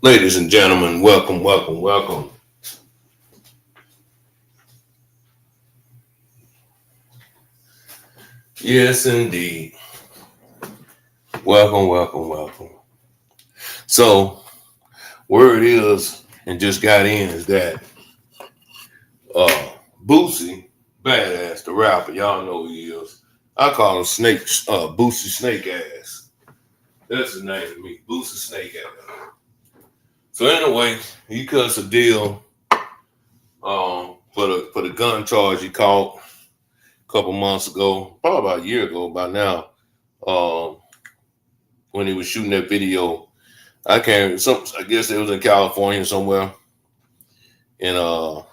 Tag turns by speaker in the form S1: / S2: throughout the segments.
S1: Ladies and gentlemen, welcome, welcome, welcome. Yes, indeed. Welcome, welcome, welcome. So, word is, and just got in, is that uh Boosie, badass, the rapper, y'all know who he is. I call him Snake, Boosie Snake Ass. That's his name to me, Boosie Snake Ass. So anyway, he cuts a deal for the gun charge he caught a couple months ago, probably about a year ago by now. Um, when he was shooting that video. I can't. I guess it was in California somewhere, and the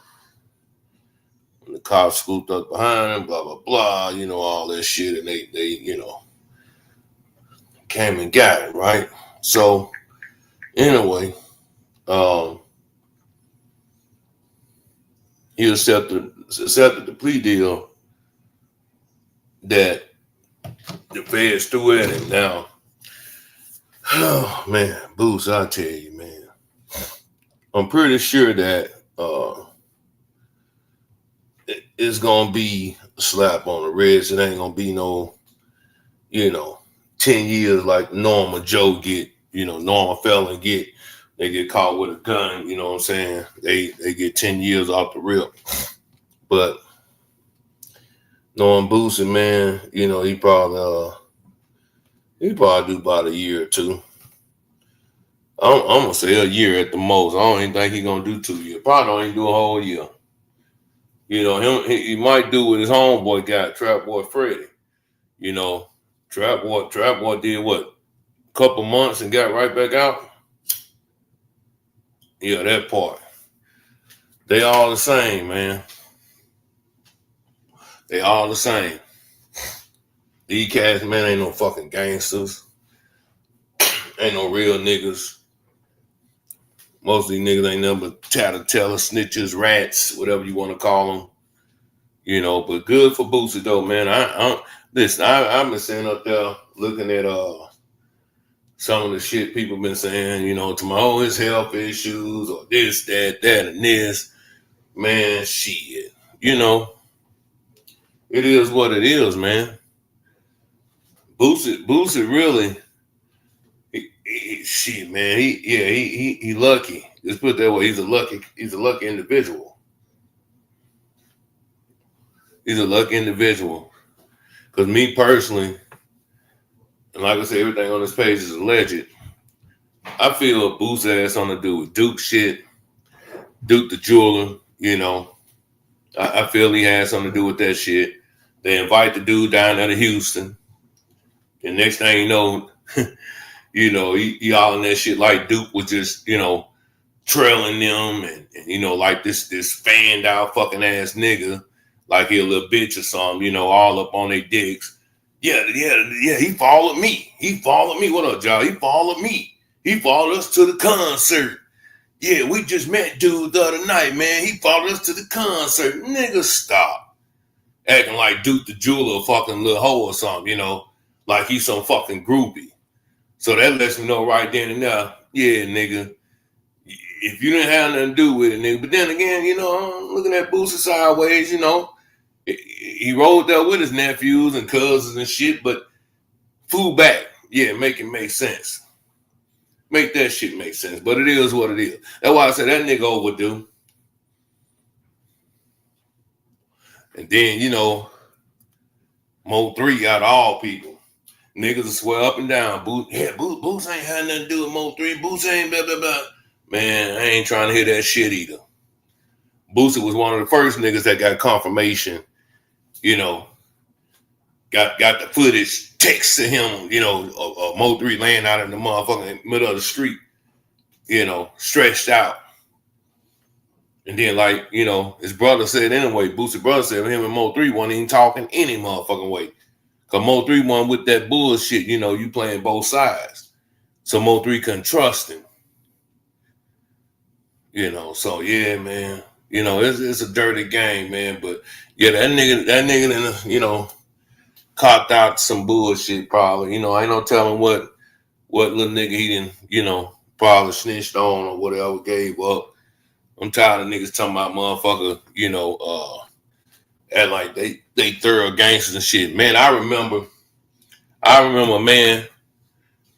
S1: cops scooped up behind him. Blah blah blah. You know all that shit, and they came and got it right. So anyway, um, he accepted the plea deal that the feds threw at him. Now, oh man, Boots, I tell you, man, I'm pretty sure that it's gonna be a slap on the wrist. It ain't gonna be no, you know, 10 years like normal Joe get, normal felon get. They get caught with a gun, you know what I'm saying? They get 10 years off the rip. But knowing Boosie, man, he probably do about a year or two. I'm gonna say a year at the most. I don't even think he's gonna do 2 years. Probably don't even do a whole year. He might do what his homeboy got, Trap Boy Freddy. Trap Boy did what? Couple months and got right back out. Yeah, that part. They all the same, man. They all the same. These cats, man, ain't no fucking gangsters. Ain't no real niggas. Most of these niggas ain't nothing but tattletellers, snitches, rats, whatever you want to call them. But good for Boosie though, man. I've been sitting up there looking at some of the shit people been saying, to his health issues or this, that, and this. Man, shit. It is what it is, man. Boosie really, shit, man. He lucky. Let's put it that way. He's a lucky individual. He's a lucky individual. Because me personally, and like I said, everything on this page is alleged. I feel Boosie has something to do with Duke shit, Duke the jeweler. I feel he has something to do with that shit. They invite the dude down there to Houston. And next thing you know, he all in that shit like Duke was just, trailing them and like this fanned out fucking ass nigga, like he a little bitch or something, all up on their dicks. Yeah, he followed me. What up, y'all? He followed me. He followed us to the concert. Yeah, we just met dude the other night, man. He followed us to the concert. Nigga, stop. Acting like Duke the jeweler, fucking little hoe or something, like he's some fucking groupie. So that lets me know right then and there, yeah, nigga, if you didn't have nothing to do with it, nigga. But then again, I'm looking at Boosie sideways, he rolled there with his nephews and cousins and shit, but fool back. Yeah, make it make sense. Make that shit make sense. But it is what it is. That's why I said that nigga overdue. And then, Mo 3 out of all people. Niggas will swear up and down. Boots ain't had nothing to do with Mo 3. Boots ain't blah, blah, blah. Man, I ain't trying to hear that shit either. Boosie was one of the first niggas that got confirmation, got the footage, text to him, Mo 3 laying out in the motherfucking middle of the street, stretched out. And then, like, his brother said anyway, Boosie brother said him and Mo 3 wasn't even talking any motherfucking way. Because Mo 3 wasn't with that bullshit, you playing both sides. So Mo 3 couldn't trust him. So yeah, man. It's a dirty game, man. But yeah, that nigga, copped out some bullshit probably. I ain't no telling what little nigga he didn't, probably snitched on or whatever, gave up. I'm tired of niggas talking about motherfucker, and like they thorough gangsters and shit. Man, I remember, man.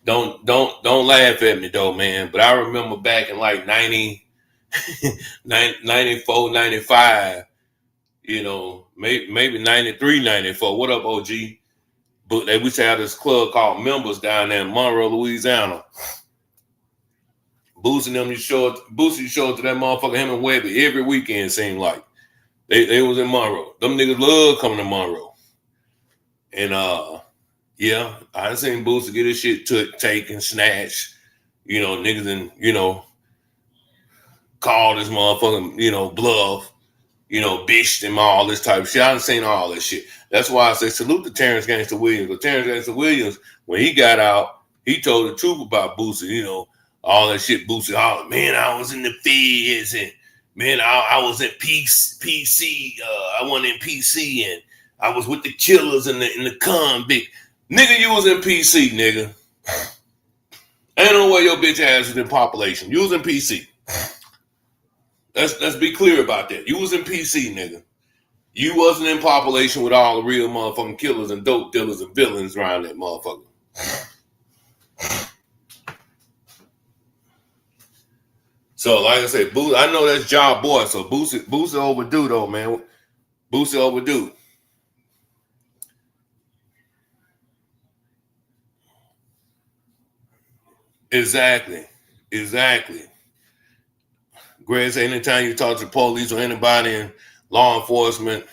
S1: Don't laugh at me though, man. But I remember back in like 94, 95, maybe 93, 94. What up, OG? But they used to have this club called Members down there in Monroe, Louisiana. Boosie and them used to show up to that motherfucker, him and Webby, every weekend, seemed like. They was in Monroe. Them niggas love coming to Monroe. And yeah, I done seen Boosie get his shit taken, snatched, niggas and, called this motherfucking, bluff, bitched him, all this type of shit. I done seen all this shit. That's why I say salute to Terrence Gangster Williams. But Terrence Gangster Williams, when he got out, he told the truth about Boosie, all that shit Boosie hollered, man, I was in the feds and man, I was in PC. I went in PC and I was with the killers in the convict. Nigga, you was in PC, nigga. Ain't no way your bitch ass was in population. You was in PC. Let's be clear about that. You was in PC, nigga. You wasn't in population with all the real motherfucking killers and dope dealers and villains around that motherfucker. So, like I said, Boosie, I know that's Job Boy. So Boosie overdue though, man. Boosie overdue. Exactly. Greg said anytime you talk to police or anybody in law enforcement,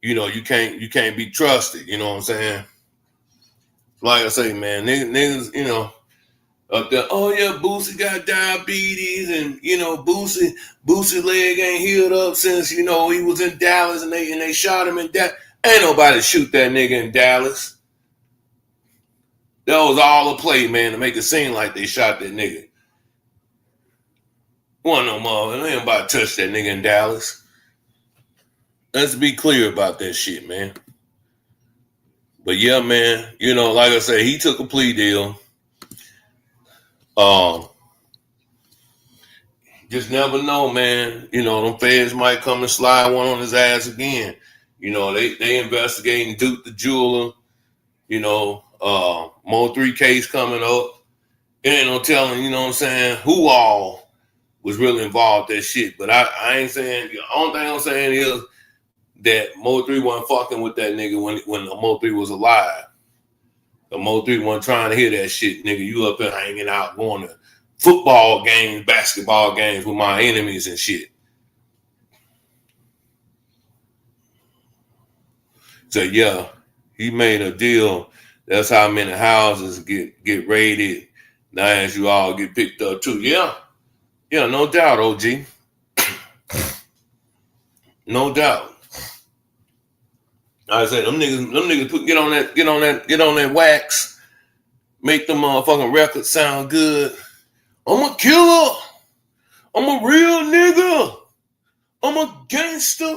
S1: you can't be trusted. You know what I'm saying? Like I say, man, niggas, up there, oh yeah, Boosie got diabetes, and Boosie leg ain't healed up since he was in Dallas, and they shot him in Dallas. Ain't nobody shoot that nigga in Dallas. That was all a play, man, to make it seem like they shot that nigga. Wasn't no mother, ain't nobody touch that nigga in Dallas. Let's be clear about that shit, man. But yeah, man, like I said, he took a plea deal. Just never know, man. Them feds might come and slide one on his ass again. They investigating Duke the Jeweler. Mo 3 case coming up. It ain't no telling, what I'm saying, who all was really involved in that shit. But I ain't saying, the only thing I'm saying is that Mo 3 wasn't fucking with that nigga when Mo 3 was alive. The Mo 3 wasn't trying to hear that shit, nigga. You up there hanging out, going to football games, basketball games with my enemies and shit. So yeah, he made a deal. That's how many houses get raided. Now as you all get picked up too. Yeah, no doubt, OG. No doubt. I said them niggas get on that wax, make the motherfucking record sound good. I'm a killer. I'm a real nigga. I'm a gangster.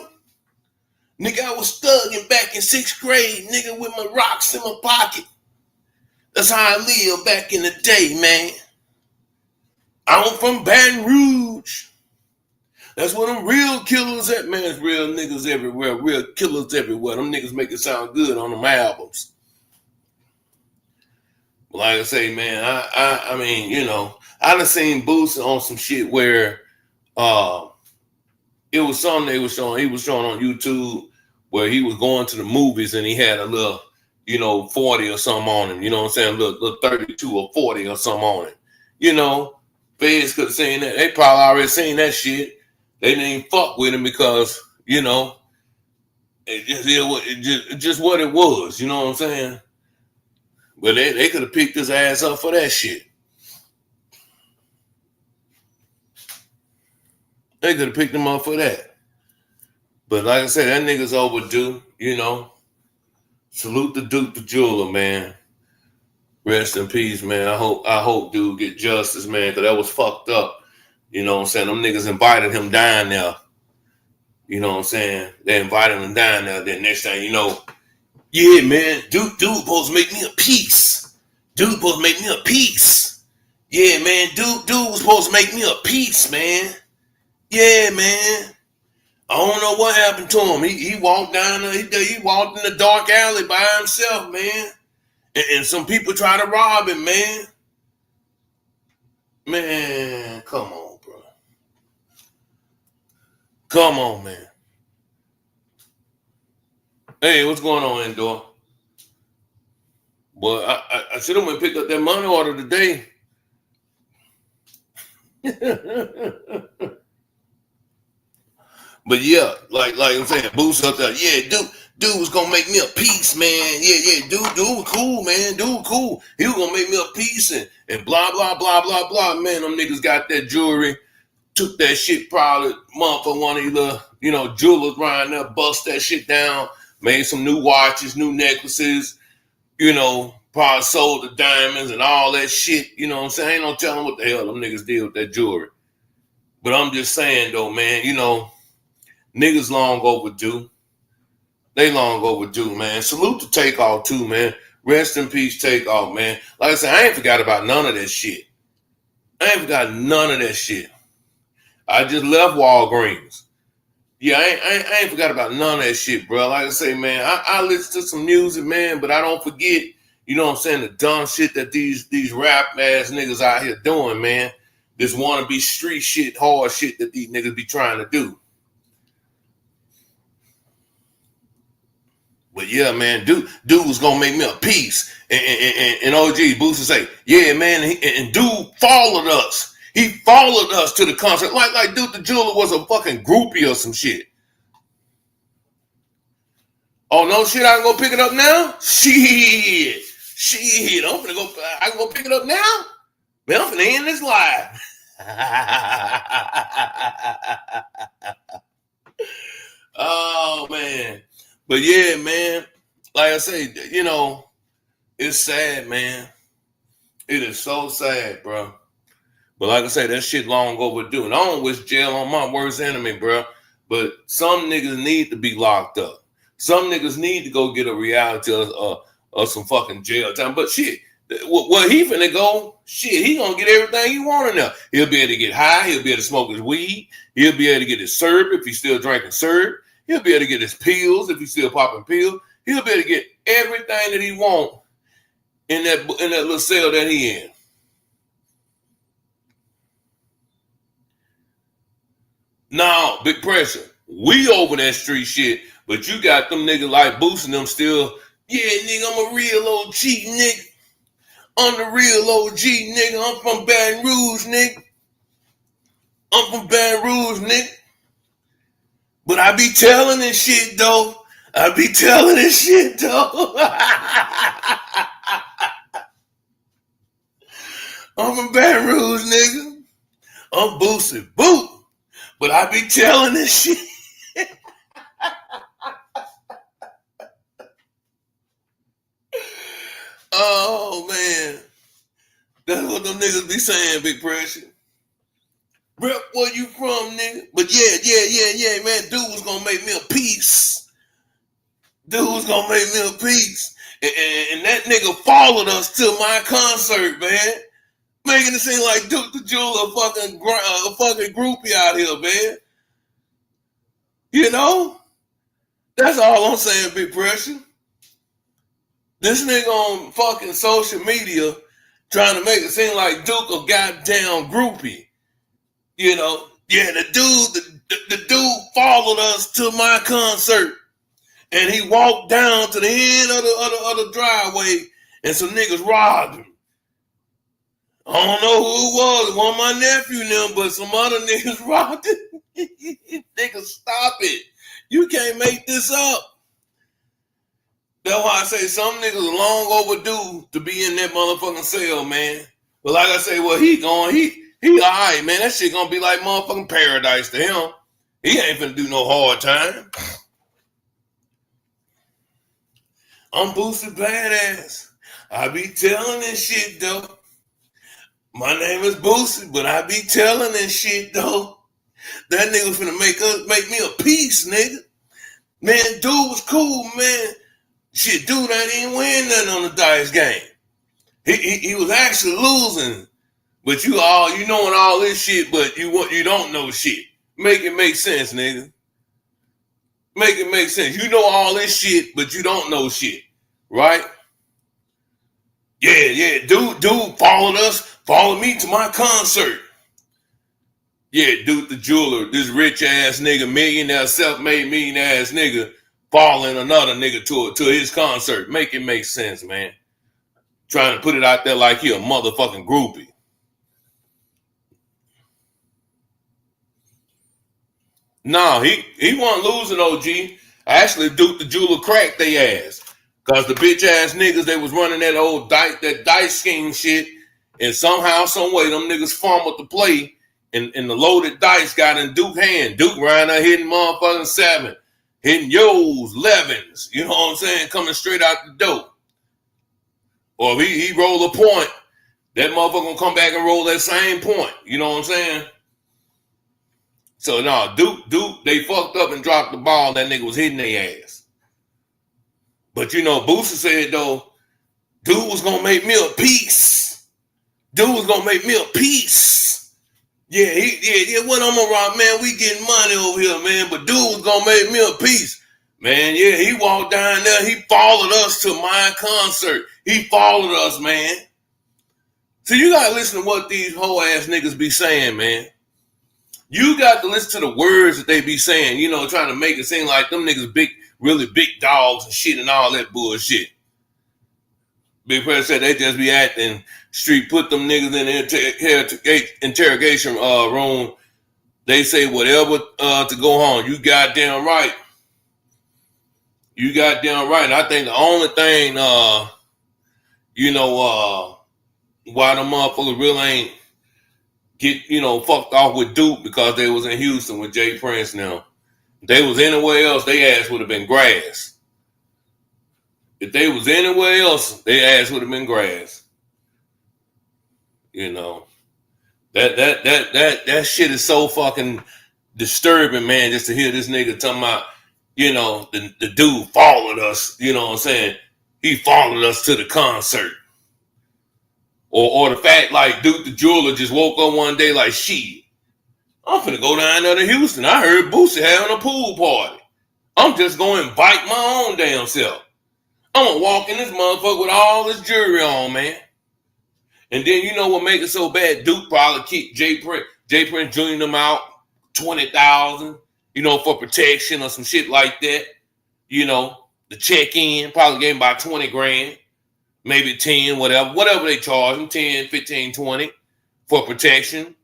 S1: Nigga, I was thugging back in 6th grade, nigga, with my rocks in my pocket. That's how I lived back in the day, man. I'm from Baton Rouge. That's where them real killers at, man. It's real niggas everywhere, real killers everywhere. Them niggas make it sound good on them albums. Like I say, man, I mean, I done seen Boosie on some shit where it was something they was showing. He was showing on YouTube where he was going to the movies and he had a little, 40 or something on him. You know what I'm saying? A little 32 or 40 or something on him. Feds could have seen that. They probably already seen that shit. They didn't even fuck with him because, it just what it was. You know what I'm saying? But they could have picked his ass up for that shit. They could have picked him up for that. But like I said, that nigga's overdue, Salute the Duke the Jeweler, man. Rest in peace, man. I hope dude get justice, man, because that was fucked up. You know what I'm saying? Them niggas invited him down there. You know what I'm saying? They invited him down there. Then next thing you know, yeah, man, dude supposed to make me a piece. Dude supposed to make me a piece. Yeah, man, dude was supposed to make me a piece, man. Yeah, man. I don't know what happened to him. He walked down, he walked in the dark alley by himself, man. And some people try to rob him, man. Man, come on, bro. Come on, man. Hey, what's going on, Endor? Well, I should have went and picked up that money order today. But yeah, like I'm saying, Boost up there. Yeah, dude was gonna make me a piece, man. Yeah, dude was cool, man. Dude was cool. He was gonna make me a piece and blah blah blah blah blah. Man, them niggas got that jewelry, took that shit probably month for one of these little, jewelers around there, bust that shit down, made some new watches, new necklaces, probably sold the diamonds and all that shit. You know what I'm saying? Ain't no telling what the hell them niggas did with that jewelry. But I'm just saying though, man, niggas long overdue. They long overdue, man. Salute to Takeoff too, man. Rest in peace, Takeoff, man. Like I said, I ain't forgot about none of that shit. I ain't forgot none of that shit. I just left Walgreens. Yeah, I ain't forgot about none of that shit, bro. Like I say, man, I listen to some music, man, but I don't forget, the dumb shit that these rap ass niggas out here doing, man. This wannabe street shit, hard shit that these niggas be trying to do. But yeah, man, dude was gonna make me a piece. And OG Booster say, yeah, man, and dude followed us. He followed us to the concert. Like dude, the jeweler was a fucking groupie or some shit. Oh no shit, I can go pick it up now? Shit. I can go pick it up now? Man, I'm finna end this live. Oh man. But yeah, man, like I say, it's sad, man. It is so sad, bro. But like I say, that shit long overdue. And I don't wish jail on my worst enemy, bro. But some niggas need to be locked up. Some niggas need to go get a reality of some fucking jail time. But shit, where he finna go, shit, he gonna get everything he want in there. He'll be able to get high. He'll be able to smoke his weed. He'll be able to get his syrup if he's still drinking syrup. He'll be able to get his pills if he's still popping pills. He'll be able to get everything that he want in that little cell that he in. No, big pressure. We over that street shit, but you got them niggas like boosting them still. Yeah, nigga, I'm a real OG, nigga. I'm the real OG, nigga. I'm from Baton Rouge, nigga. I'm from Baton Rouge, nigga. But I be telling this shit, though. I'm from Baton Rouge, nigga. I'm boosted, boot. But I be telling this shit. Oh, man. That's what them niggas be saying, big pressure. Rep, where you from, nigga? But yeah, man. Dude was gonna make me a piece. And that nigga followed us to my concert, man. Making it seem like Duke the Jeweler a fucking groupie out here, man. That's all I'm saying, big pressure. This nigga on fucking social media trying to make it seem like Duke a goddamn groupie. The dude followed us to my concert, and he walked down to the end of the driveway, and some niggas robbed him. I don't know who it was. It wasn't my nephew now, but some other niggas robbed him. Niggas, stop it. You can't make this up. That's why I say some niggas are long overdue to be in that motherfucking cell, man. But like I say, well, he all right, man. That shit gonna be like motherfucking paradise to him. He ain't finna do no hard time. I'm Boosted Badass. I be telling this shit, though. My name is Boosted, but I be telling this shit, though. That nigga finna make me a piece, nigga. Man, dude was cool, man. Shit, dude ain't even win nothing on the dice game. He was actually losing But you knowing all this shit, but you don't know shit. Make it make sense, nigga. Make it make sense. You know all this shit, but you don't know shit, right? Yeah. Dude followed me to my concert. Yeah, Duke the jeweler, this rich ass nigga, millionaire, self-made millionaire ass nigga, following another nigga to his concert. Make it make sense, man. Trying to put it out there like he a motherfucking groupie. No, he wasn't losing, OG. Actually, Duke the jeweler cracked they ass. Cause the bitch ass niggas, they was running that old dice scheme shit, and somehow, some way, them niggas fumbled the play, and the loaded dice got in Duke's hand. Duke ran out hitting motherfucking 7, hitting yo's, 11s, you know what I'm saying, coming straight out the door. Or if he roll a point, that motherfucker gonna come back and roll that same point, you know what I'm saying? So no, Duke, they fucked up and dropped the ball. That nigga was hitting their ass. But you know, Boosie said though, dude was gonna make me a piece. Dude was gonna make me a piece. Yeah, what I'm around, man. We getting money over here, man. But dude was gonna make me a piece. Man, yeah, he walked down there, he followed us to my concert. He followed us, man. So you gotta listen to what these whole ass niggas be saying, man. You got to listen to the words that they be saying, you know, trying to make it seem like them niggas really big dogs and shit and all that bullshit. Big President said they just be acting street, put them niggas in the interrogation room. They say whatever to go on. You goddamn right. You goddamn right. And I think the only thing, why the motherfuckers really ain't get, fucked off with Duke because they was in Houston with Jay Prince now. If they was anywhere else, they ass would have been grass. If they was anywhere else, their ass would have been grass. You know. That shit is so fucking disturbing, man, just to hear this nigga talking about, the dude followed us, you know what I'm saying? He followed us to the concert. Or the fact like Duke the jeweler just woke up one day like, shit, I'm finna go down there to Houston. I heard Boosie having a pool party. I'm just gonna invite my own damn self. I'm gonna walk in this motherfucker with all this jewelry on, man. And then you know what make it so bad? Duke probably kicked Jay Prince Jr. them out $20,000, for protection or some shit like that. The check-in probably gave him about 20 grand. Maybe 10, whatever they charge them, 10, 15, 20 for protection.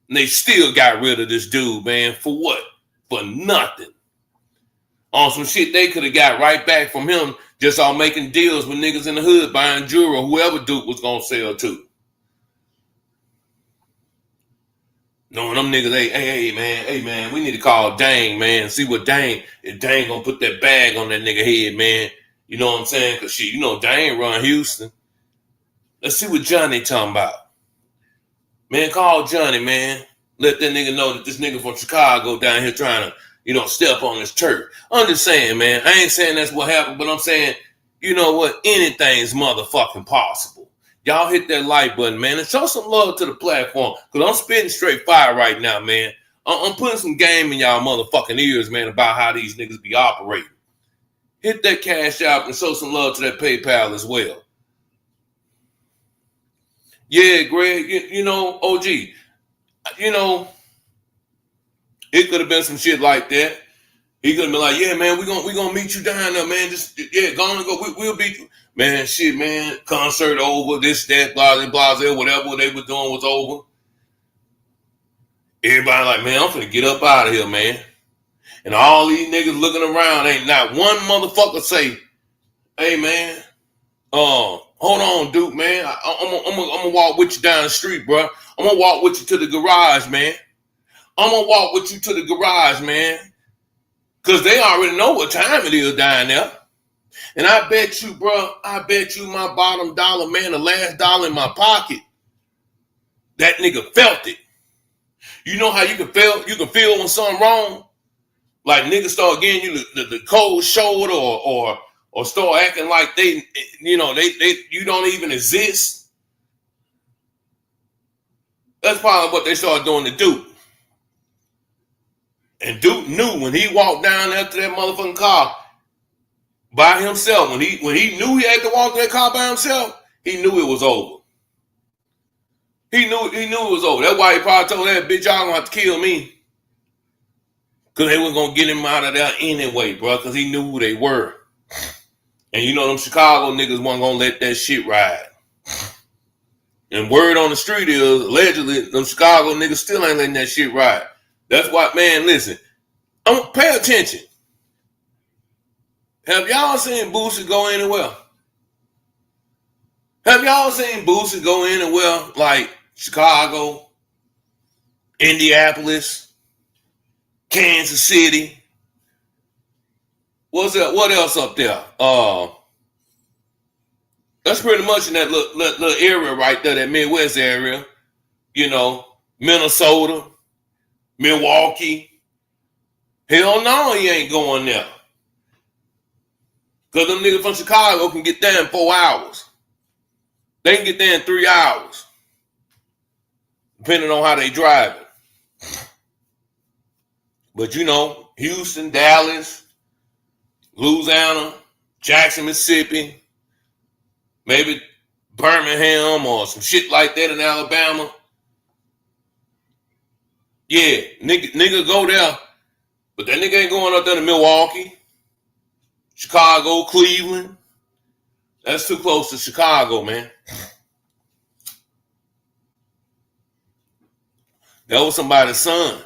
S1: And they still got rid of this dude, man. For what? For nothing. On some shit they could have got right back from him just all making deals with niggas in the hood buying jewelry or whoever Duke was going to sell to. Knowing them niggas, hey, man, we need to call Dang, man, see what if Dang going to put that bag on that nigga head, man. You know what I'm saying? Because shit, Dang run Houston. Let's see what Johnny talking about. Man, call Johnny, man. Let that nigga know that this nigga from Chicago down here trying to, step on his turf. I'm just saying, man. I ain't saying that's what happened, but I'm saying, you know what? Anything's motherfucking possible. Y'all hit that like button, man, and show some love to the platform. Because I'm spitting straight fire right now, man. I'm putting some game in y'all motherfucking ears, man, about how these niggas be operating. Hit that Cash App and show some love to that PayPal as well. Yeah, Greg, OG, it could have been some shit like that. He could have been like, yeah, man, we gonna meet you down there, man. Just, go and go. We'll beat you. Man, shit, man, concert over, this, that, blah, whatever they were doing was over. Everybody like, man, I'm finna get up out of here, man. And all these niggas looking around, ain't not one motherfucker say, hey, man, hold on, Duke, man. I'm gonna walk with you down the street, bro. I'm gonna walk with you to the garage, man. I'm gonna walk with you to the garage, man. Because they already know what time it is down there. And I bet you, bro, my bottom dollar, man, the last dollar in my pocket, that nigga felt it. You know how you can feel when something wrong? Like niggas start getting you the cold shoulder or start acting like they you don't even exist. That's probably what they started doing to Duke. And Duke knew when he walked down after that motherfucking car by himself, when he knew he had to walk that car by himself, he knew it was over. He knew it was over. That's why he probably told that bitch, y'all gonna have to kill me. Cause they was gonna get him out of there anyway, bro, because he knew who they were. And you know them Chicago niggas wasn't gonna let that shit ride. And word on the street is, allegedly, them Chicago niggas still ain't letting that shit ride. That's why, man, listen. Pay attention. Have y'all seen Boosie go anywhere? Have y'all seen Boosie go anywhere like Chicago, Indianapolis, Kansas City? What's that? What else up there? That's pretty much in that little area right there, that Midwest area. You know, Minnesota, Milwaukee. Hell no, he ain't going there. Because them niggas from Chicago can get there in 4 hours. They can get there in 3 hours. Depending on how they drive it. But you know, Houston, Dallas, Louisiana, Jackson, Mississippi, maybe Birmingham or some shit like that in Alabama. Yeah, nigga go there. But that nigga ain't going up there to Milwaukee, Chicago, Cleveland. That's too close to Chicago, man. That was somebody's son.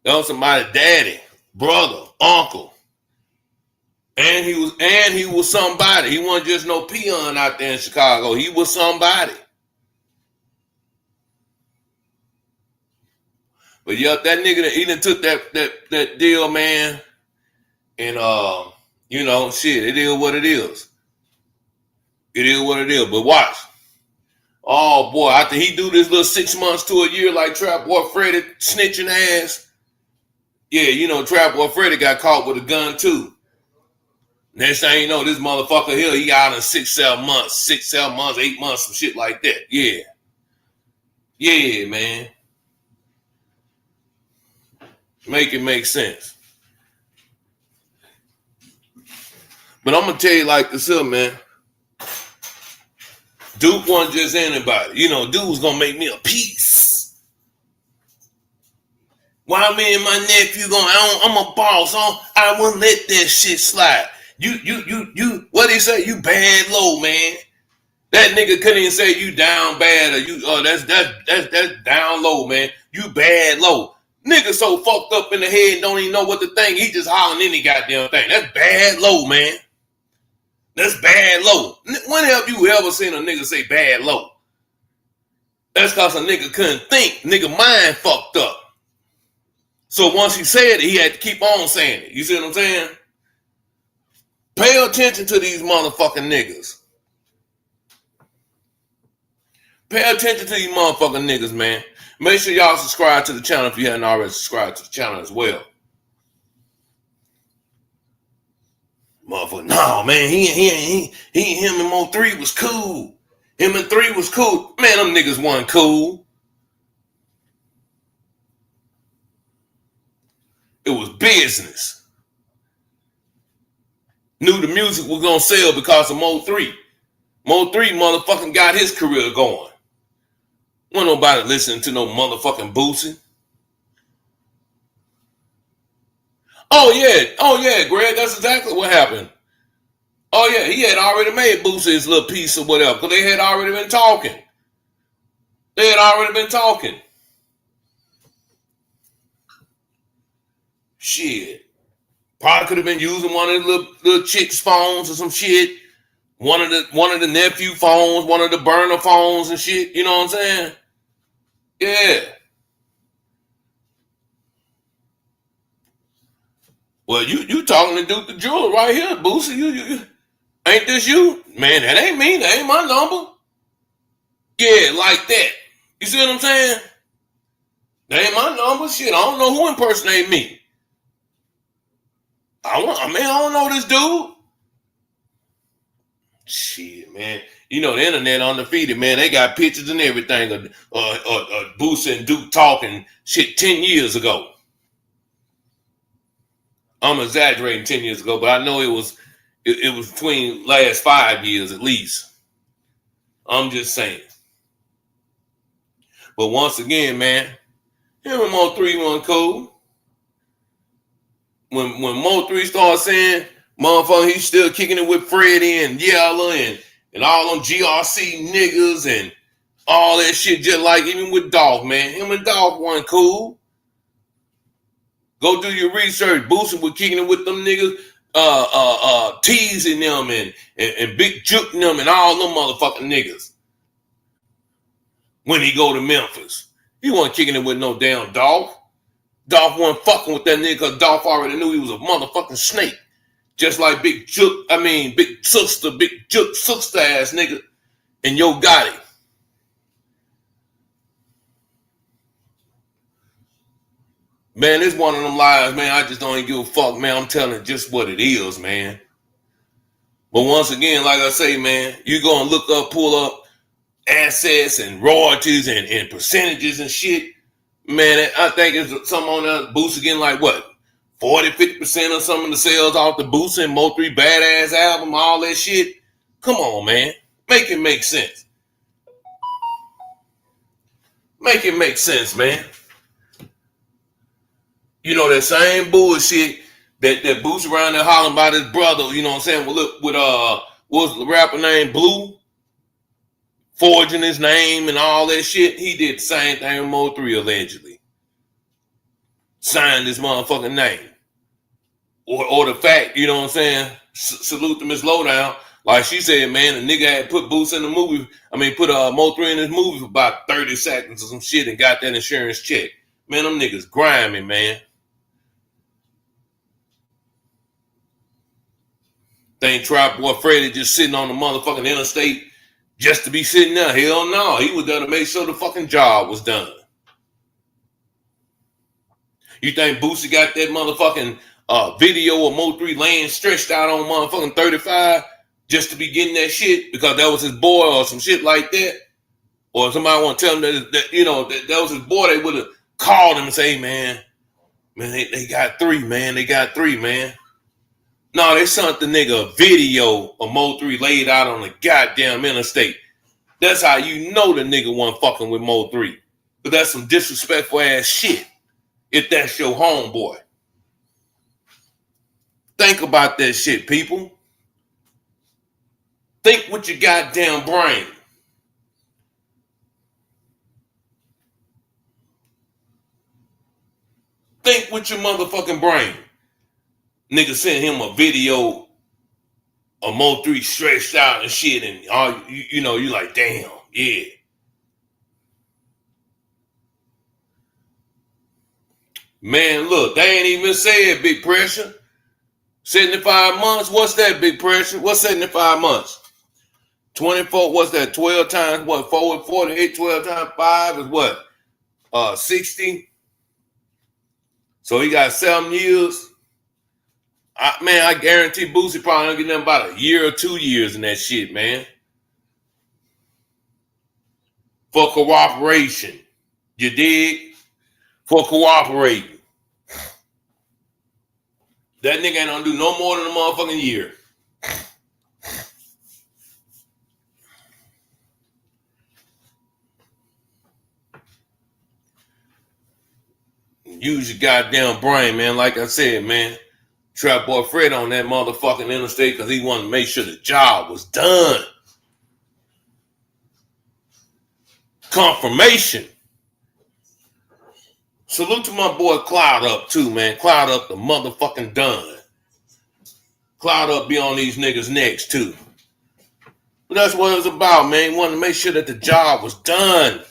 S1: That was somebody's daddy, brother, uncle. And he was somebody. He wasn't just no peon out there in Chicago. He was somebody. But yeah, that nigga, he done took that deal, man. And you know, shit, it is what it is. It is what it is. But watch. Oh boy, after he do this little 6 months to a year like Trap Boy Freddy snitching ass. Yeah, you know, Trap Boy Freddy got caught with a gun too. Next thing you know, this motherfucker here, he out in 6-7 months, 8 months, some shit like that. Yeah. Yeah, man. Make it make sense. But I'm gonna tell you like this here, man. Duke wasn't just anybody. You know, Duke was gonna make me a piece. Why me and my nephew I'm a boss. I wouldn't let that shit slide. You, what he say? You bad low, man. That nigga couldn't even say you down bad or that's down low, man. You bad low. Nigga so fucked up in the head and don't even know what to think. He just hollering any goddamn thing. That's bad low, man. That's bad low. When have you ever seen a nigga say bad low? That's because a nigga couldn't think. Nigga mind fucked up. So once he said it, he had to keep on saying it. You see what I'm saying? Pay attention to these motherfucking niggas. Pay attention to these motherfucking niggas, man. Make sure y'all subscribe to the channel if you haven't already subscribed to the channel as well. Motherfucker, no, man, him and Mo 3 was cool. Him and 3 was cool. Man, them niggas wasn't cool. It was business. Knew the music was gonna sell because of Mo 3. Mo 3 motherfucking got his career going. Wasn't nobody listening to no motherfucking Boosie. Oh yeah, Greg, that's exactly what happened. Oh yeah, he had already made Boosie his little piece or whatever, because they had already been talking. Shit. Probably could have been using one of the little chicks' phones or some shit. One of the nephew phones, one of the burner phones and shit. You know what I'm saying? Yeah. Well, you talking to Duke the Jeweler right here, Boosie. You ain't this you? Man, that ain't me. That ain't my number. Yeah, like that. You see what I'm saying? That ain't my number. Shit, I don't know who impersonated me. I don't know this dude. Shit, man. You know, the internet undefeated, man. They got pictures and everything of Boosie and Duke talking shit 10 years ago. I'm exaggerating 10 years ago, but I know it was between last 5 years at least. I'm just saying. But once again, man, him and Mo3 wasn't cool. When Mo3 started saying, motherfucker, he's still kicking it with Freddie and Yella and all them GRC niggas and all that shit, just like even with Dolph, man. Him and Dolph weren't cool. Go do your research. Boosie was kicking it with them niggas, teasing them and big juking them and all them motherfucking niggas. When he go to Memphis, he wasn't kicking it with no damn Dolph. Dolph wasn't fucking with that nigga because Dolph already knew he was a motherfucking snake. Just like big sister ass nigga and Yo Gotti. Man, it's one of them lies, man. I just don't even give a fuck, man. I'm telling it just what it is, man. But once again, like I say, man, you go and look up, pull up assets and royalties and percentages and shit. Man, I think it's something on that Boosie getting like what? 40-50% of some of the sales off the Boosie and Mo3 Badass album, all that shit. Come on, man. Make it make sense. Make it make sense, man. You know, that same bullshit that Boosie around there hollering about his brother, you know what I'm saying? With what's the rapper name? Blue? Forging his name and all that shit. He did the same thing with Mo3 allegedly. Signed his motherfucking name. Or the fact, you know what I'm saying? Salute to Miss Lowdown. Like she said, man, the nigga had put Boosie in the movie. Put Mo3 in his movie for about 30 seconds or some shit and got that insurance check. Man, them niggas grimy, man. Think Trap Boy Freddie just sitting on the motherfucking interstate just to be sitting there. Hell no. He was there to make sure the fucking job was done. You think Boosie got that motherfucking video of Mo3 laying stretched out on motherfucking 35 just to be getting that shit because that was his boy or some shit like that? Or somebody want to tell him that was his boy, they would have called him and say, hey, man, they got three, man. They got three, man. No, they sent the nigga a video of Mo3 laid out on the goddamn interstate. That's how you know the nigga wasn't fucking with Mo3. But that's some disrespectful ass shit if that's your homeboy. Think about that shit, people. Think with your goddamn brain. Think with your motherfucking brain. Nigga sent him a video of Mo3 stretched out and shit, and all you like, damn, yeah. Man, look, they ain't even said Big Pressure. 75 months, what's that, Big Pressure? What's 75 months? 24, what's that? 12 times what? 4 48, 12 times 5 is what? 60. So he got 7 years. I guarantee Boosie probably don't get nothing about a year or 2 years in that shit, man. For cooperation. You dig? For cooperating. That nigga ain't gonna do no more than a motherfucking year. Use your goddamn brain, man. Like I said, man. Trap Boy Fred on that motherfucking interstate because he wanted to make sure the job was done. Confirmation. Salute to my boy Cloud Up too, man. Cloud Up the motherfucking done. Cloud Up be on these niggas' necks too. But that's what it was about, man. He wanted to make sure that the job was done.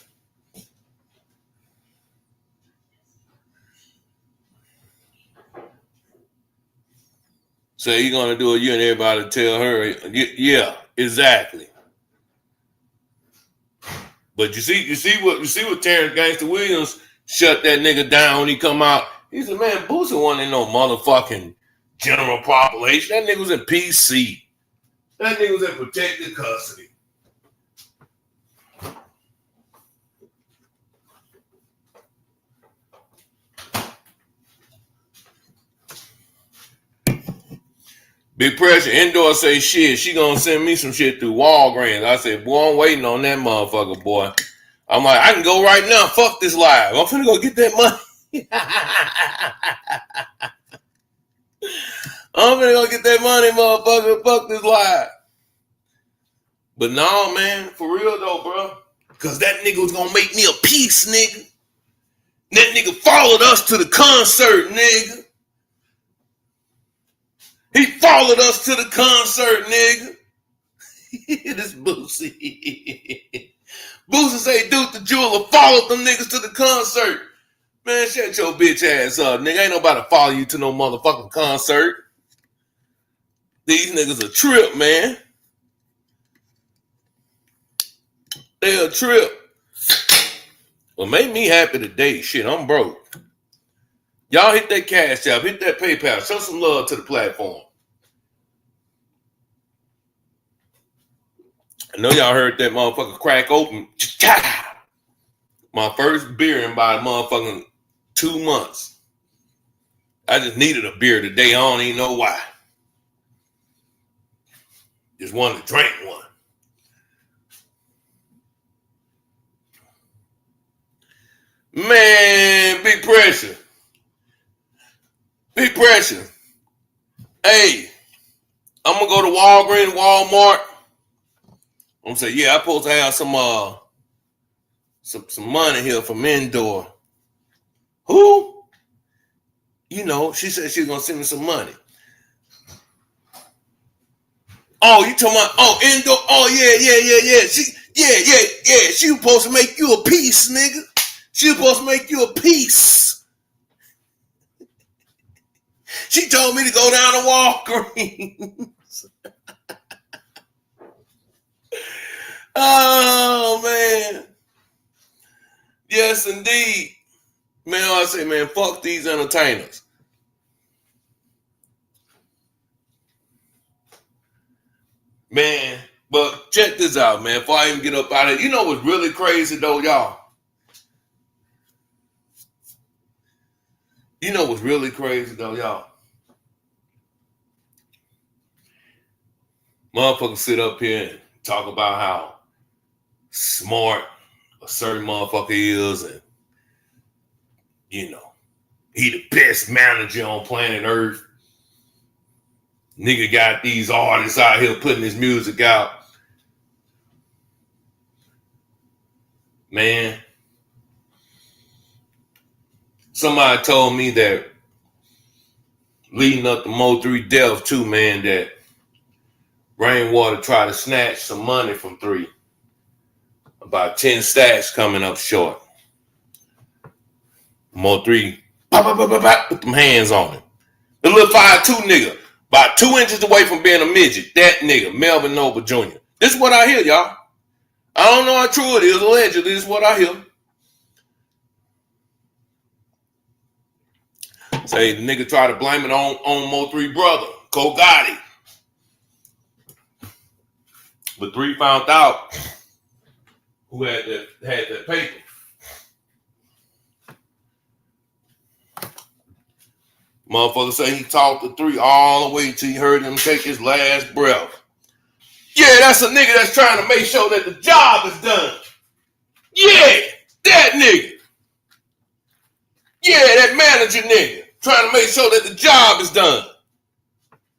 S1: So you're gonna do it, you and everybody tell her, yeah, exactly. But you see what Terrence Gangster Williams shut that nigga down when he come out. He said, man, Boosie wasn't in no motherfucking general population. That nigga was in PC. That nigga was in protected custody. Big Pressure indoor say shit. She gonna send me some shit through Walgreens. I said, boy, I'm waiting on that motherfucker, boy. I'm like, I can go right now. Fuck this live. I'm finna go get that money. I'm finna go get that money, motherfucker. Fuck this live. But no, man, for real though, bro. Cause that nigga was gonna make me a piece, nigga. That nigga followed us to the concert, nigga. He followed us to the concert, nigga. This Boosie. Boosie say, Duke the Jeweler followed them niggas to the concert. Man, shut your bitch ass up, nigga. Ain't nobody follow you to no motherfucking concert. These niggas a trip, man. They a trip. What made me happy today, shit, I'm broke. Y'all hit that Cash App, hit that PayPal, show some love to the platform. I know y'all heard that motherfucker crack open. My first beer in about a motherfucking 2 months. I just needed a beer today. I don't even know why. Just wanted to drink one. Man, Big Pressure. Big Pressure. Hey, I'm gonna go to Walgreens, Walmart. I'm gonna say, yeah, I'm supposed to have some money here from indoor. Who? You know, she said she was gonna send me some money. Oh, you talking about indoor? Oh, yeah. She was supposed to make you a piece, nigga. She was supposed to make you a piece. She told me to go down to Walgreens. Oh, man. Yes, indeed. Man, I say, man, fuck these entertainers. Man, but check this out, man, before I even get up out of it. You know what's really crazy, though, y'all? You know what's really crazy, though, y'all? Motherfuckers sit up here and talk about how smart a certain motherfucker is, and, you know, he the best manager on planet Earth. Nigga got these artists out here putting his music out. Man, somebody told me that leading up to Mo3 death too, man, that Rainwater tried to snatch some money from 3. About 10 stacks coming up short. Mo3 put them hands on him. The little 5'2" nigga, about 2 inches away from being a midget. That nigga, Melvin Noble Jr. This is what I hear, y'all. I don't know how true it is. Allegedly, this is what I hear. Say the nigga try to blame it on Mo3 brother, Cole Gotti. But 3 found out who had that paper. Motherfucker say he talked to 3 all the way till he heard him take his last breath. Yeah, that's a nigga that's trying to make sure that the job is done. Yeah, that nigga. Yeah, that manager nigga. Trying to make sure that the job is done.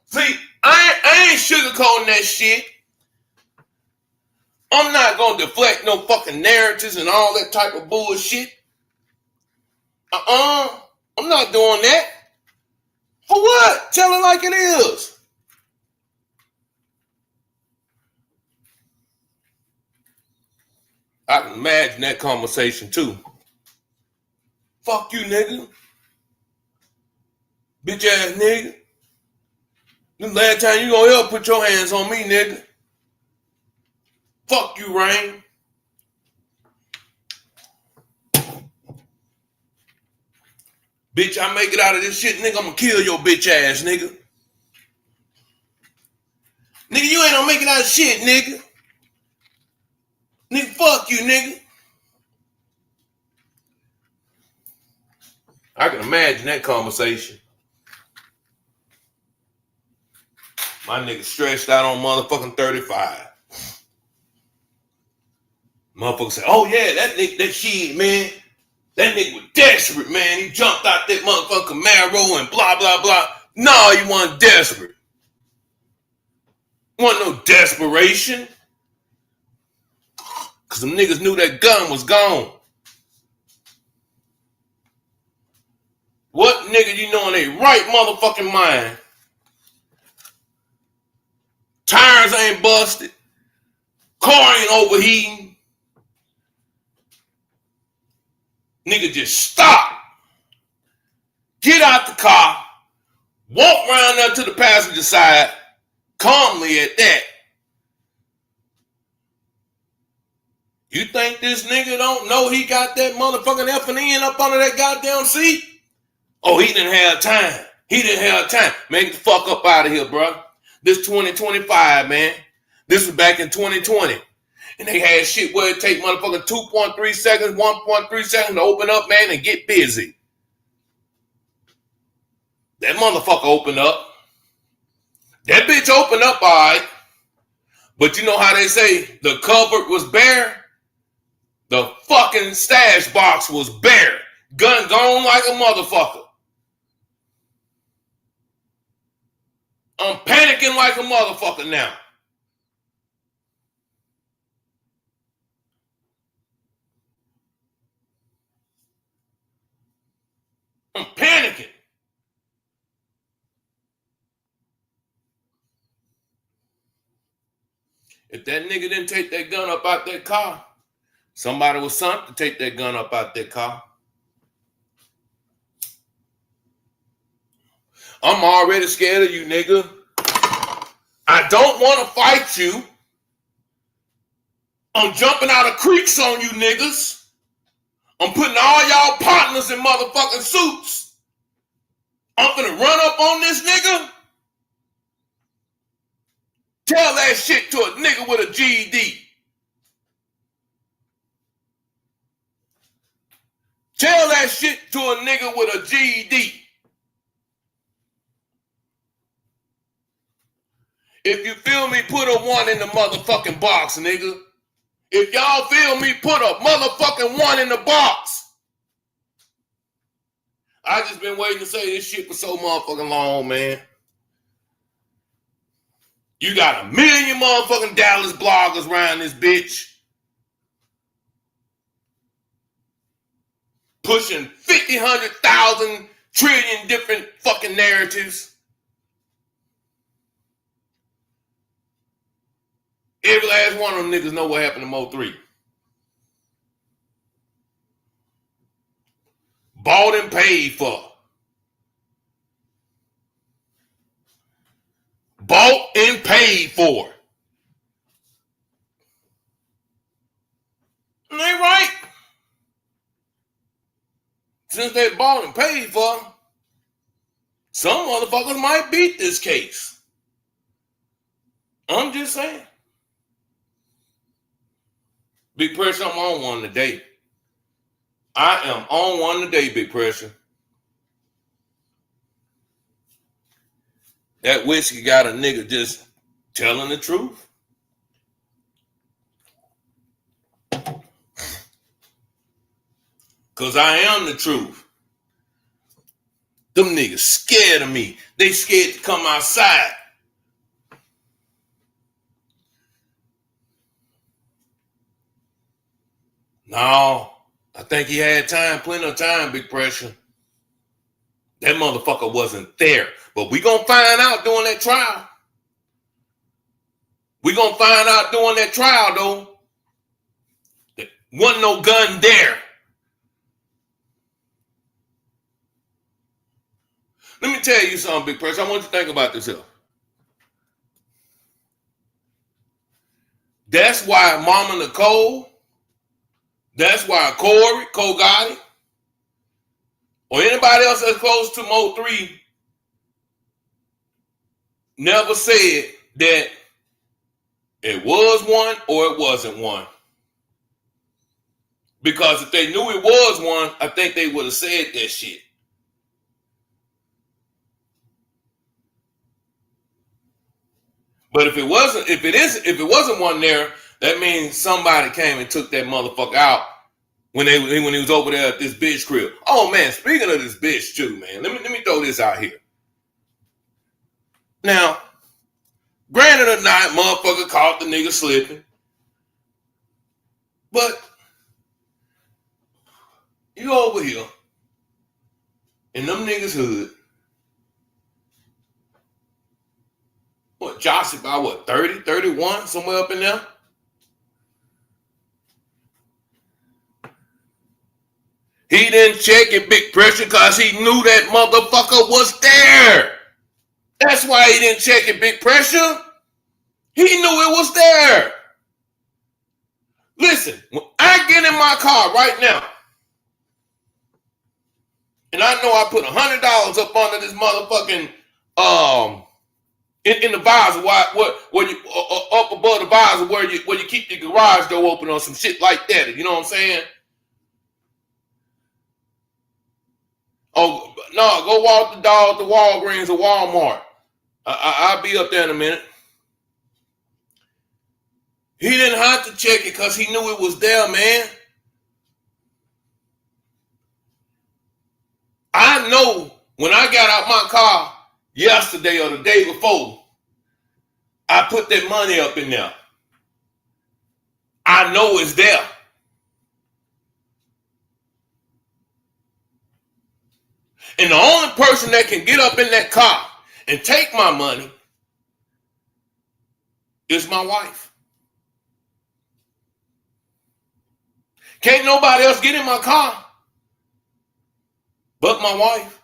S1: See, I ain't sugarcoating that shit. I'm not going to deflect no fucking narratives and all that type of bullshit. I'm not doing that. For what? Tell it like it is. I can imagine that conversation too. Fuck you, nigga. Bitch ass nigga. The last time you gonna ever put your hands on me, nigga. Fuck you, Rain. Bitch, I make it out of this shit, nigga, I'm gonna kill your bitch ass, nigga. Nigga, you ain't gonna make it out of shit, nigga. Nigga, fuck you, nigga. I can imagine that conversation. My nigga stretched out on motherfucking 35. Motherfucker said, oh yeah, that nigga, that shit, man. That nigga was desperate, man. He jumped out that motherfucking Camaro and blah, blah, blah. No, you wasn't desperate. You wasn't no desperation. Because them niggas knew that gun was gone. What nigga you know in their right motherfucking mind? Tires ain't busted. Car ain't overheating. Nigga just stop. Get out the car. Walk around there to the passenger side. Calmly at that. You think this nigga don't know he got that motherfucking F&N up under that goddamn seat? Oh, he didn't have time. He didn't have time. Man, get the fuck up out of here, bro. This 2025, man. This was back in 2020. And they had shit where it take motherfucking 2.3 seconds, 1.3 seconds to open up, man, and get busy. That motherfucker opened up. That bitch opened up, all right. But you know how they say the cupboard was bare? The fucking stash box was bare. Gun gone like a motherfucker. I'm panicking like a motherfucker now. I'm panicking. If that nigga didn't take that gun up out that car, somebody was sent to take that gun up out that car. I'm already scared of you, nigga. I don't want to fight you. I'm jumping out of creeks on you niggas. I'm putting all y'all partners in motherfucking suits. I'm finna run up on this nigga. Tell that shit to a nigga with a GED. Tell that shit to a nigga with a GED. If you feel me, put a 1 in the motherfucking box, nigga. If y'all feel me, put a motherfucking 1 in the box. I just been waiting to say this shit for so motherfucking long, man. You got 1 million motherfucking Dallas bloggers around this bitch. Pushing 50, 100,000 trillion different fucking narratives. Every last one of them niggas know what happened to Mo 3. Bought and paid for. Bought and paid for. Ain't right? Since they bought and paid for, some motherfuckers might beat this case. I'm just saying. Big Pressure, I'm on one today. I am on one today, Big Pressure. That whiskey got a nigga just telling the truth. Because I am the truth. Them niggas scared of me. They scared to come outside. No, I think he had time, plenty of time, Big Pressure. That motherfucker wasn't there. But we gonna find out during that trial. We gonna find out during that trial, though. There wasn't no gun there. Let me tell you something, Big Pressure. I want you to think about this here. That's why Mama Nicole, that's why Corey, Cole Gotti, or anybody else that's close to Mo 3 never said that it was one or it wasn't one. Because if they knew it was one, I think they would have said that shit. But if it wasn't one there, that means somebody came and took that motherfucker out when he was over there at this bitch crib. Oh man, speaking of this bitch too, man, let me throw this out here. Now, granted or not, motherfucker caught the nigga slipping, but you over here in them niggas' hood. What, Josh about what, 30, 31, somewhere up in there? He didn't check it, Big Pressure, because he knew that motherfucker was there. That's why he didn't check it, Big Pressure. He knew it was there. Listen, when I get in my car right now, and I know I put $100 up under this motherfucking in the visor, where you up above the visor where you keep your garage door open or some shit like that. You know what I'm saying? Oh no, go walk the dog to Walgreens or Walmart. I'll be up there in a minute. He didn't have to check it because he knew it was there, man. I know when I got out my car yesterday or the day before, I put that money up in there. I know it's there. And the only person that can get up in that car and take my money is my wife. Can't nobody else get in my car but my wife.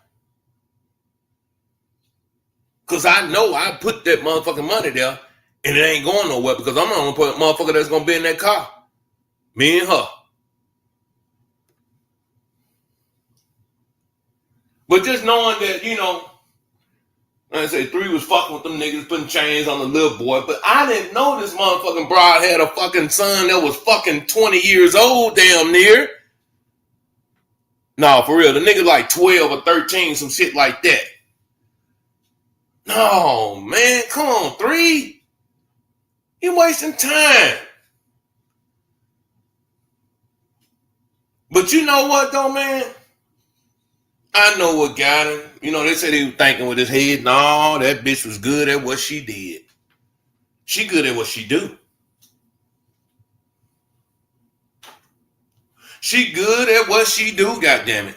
S1: Because I know I put that motherfucking money there and it ain't going nowhere because I'm the only motherfucker that's going to be in that car. Me and her. But just knowing that, you know, like I say, 3 was fucking with them niggas, putting chains on the little boy. But I didn't know this motherfucking broad had a fucking son that was fucking 20 years old damn near. No, for real. The nigga like 12 or 13, some shit like that. No, man. Come on, 3. You wasting time. But you know what, though, man? I know what got him. You know, they said he was thinking with his head. No, that bitch was good at what she did. She good at what she do. She good at what she do, goddammit.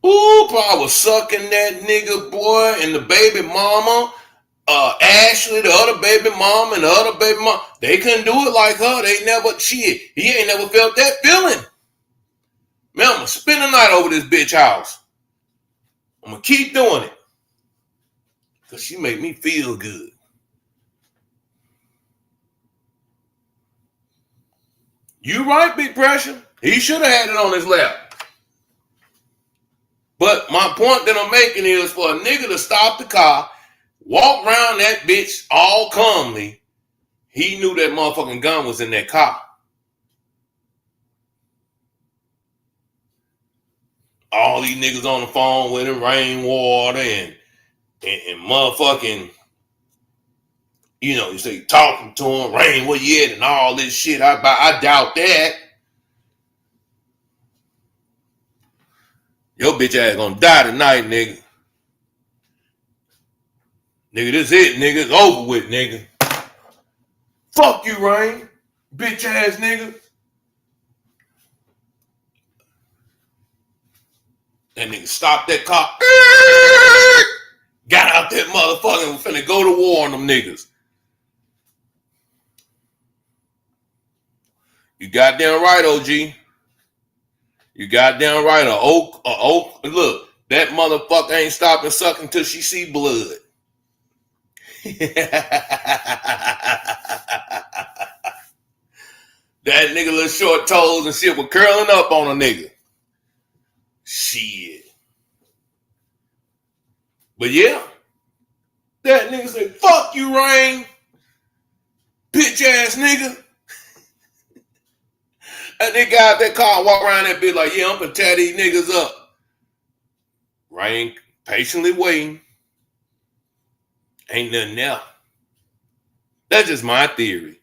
S1: Ooh, probably was sucking that nigga, boy, and the baby mama, Ashley, the other baby mama, and the other baby mama. They couldn't do it like her. They never, shit. He ain't never felt that feeling. Man, I'm going to spend the night over this bitch house. I'm going to keep doing it. Because she make me feel good. You right, Big Pressure. He should have had it on his lap. But my point that I'm making is for a nigga to stop the car, walk around that bitch all calmly, he knew that motherfucking gun was in that car. All these niggas on the phone with him, rainwater and motherfucking, you know, you say talking to him, Rain, where you at, and all this shit. I doubt that. Your bitch ass gonna die tonight, nigga. Nigga, this it, nigga. It's over with, nigga. Fuck you, Rain. Bitch ass nigga. That nigga stopped that car. Got out that motherfucker and finna go to war on them niggas. You goddamn right, OG. You goddamn right. A oak. Look, that motherfucker ain't stopping sucking till she see blood. That nigga little short toes and shit was curling up on a nigga. Shit. But yeah, that nigga said, fuck you, Rain. Bitch ass nigga. And they got out that car and walk around that bitch like, yeah, I'm gonna tear these niggas up. Rain patiently waiting. Ain't nothing there. That's just my theory.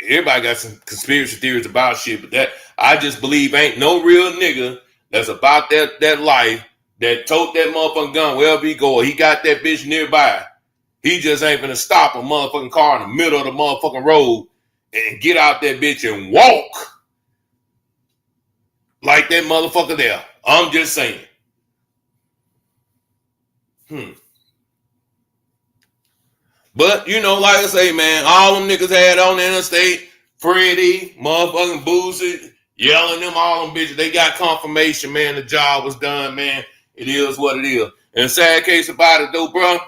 S1: Everybody got some conspiracy theories about shit, but that I just believe ain't no real nigga that's about that life that tote that motherfucking gun wherever he go. He got that bitch nearby. He just ain't gonna stop a motherfucking car in the middle of the motherfucking road and get out that bitch and walk like that motherfucker there. I'm just saying. But, you know, like I say, man, all them niggas had on the interstate, Freddie, motherfucking Boosie, yelling them, all them bitches. They got confirmation, man, the job was done, man. It is what it is. And the sad case about it, though, bro,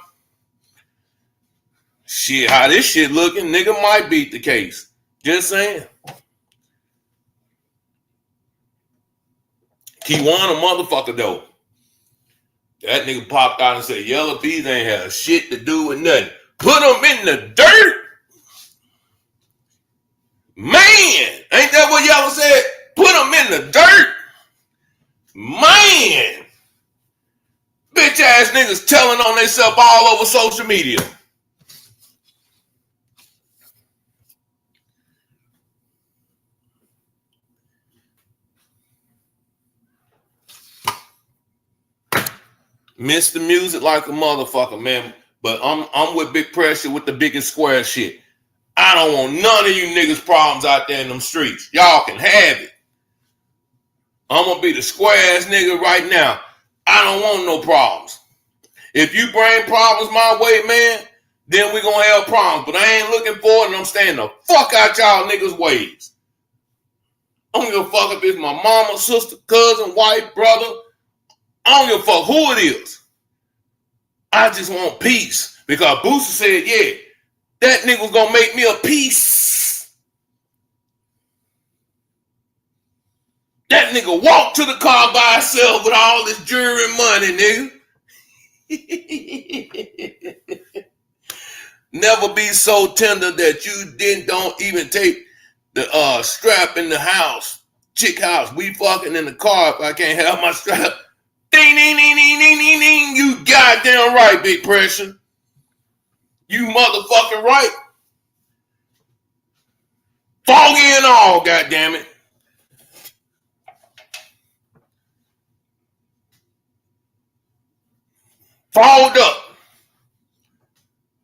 S1: shit, how this shit looking, nigga might beat the case. Just saying. He won a motherfucker, though. That nigga popped out and said, Yellow Peas ain't have shit to do with nothing. Put them in the dirt. Man, ain't that what Yellow said? Put them in the dirt. Man. Bitch ass niggas telling on themselves all over social media. Miss the music like a motherfucker, man. But I'm with Big Pressure with the biggest square shit. I don't want none of you niggas problems out there in them streets. Y'all can have it. I'm gonna be the square ass nigga right now. I don't want no problems. If you bring problems my way, man, then we gonna have problems. But I ain't looking for it, and I'm staying the fuck out y'all niggas' ways. I don't give a fuck if it's my mama, sister, cousin, wife, brother. I don't give a fuck who it is. I just want peace. Because Boosie said, yeah, that nigga was gonna make me a piece. That nigga walked to the car by himself with all this jewelry and money, nigga. Never be so tender that you don't even take the strap in the house. Chick house. We fucking in the car if I can't have my strap. Ding, ding, ding, ding, ding, ding, ding. You goddamn right, Big Pressure. You motherfucking right. Foggy and all, goddammit. Fogged up.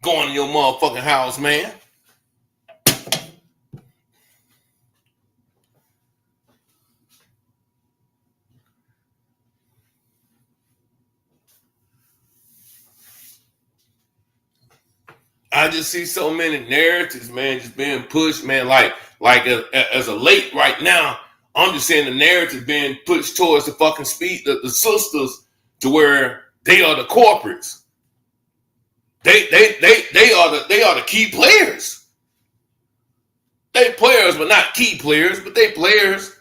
S1: Going to your motherfucking house, man. I just see so many narratives, man, just being pushed, man. Like as a late right now, I'm just saying the narrative being pushed towards the fucking speed, the sisters, to where they are the corporates. They are the key players. They players, but not key players, but they players.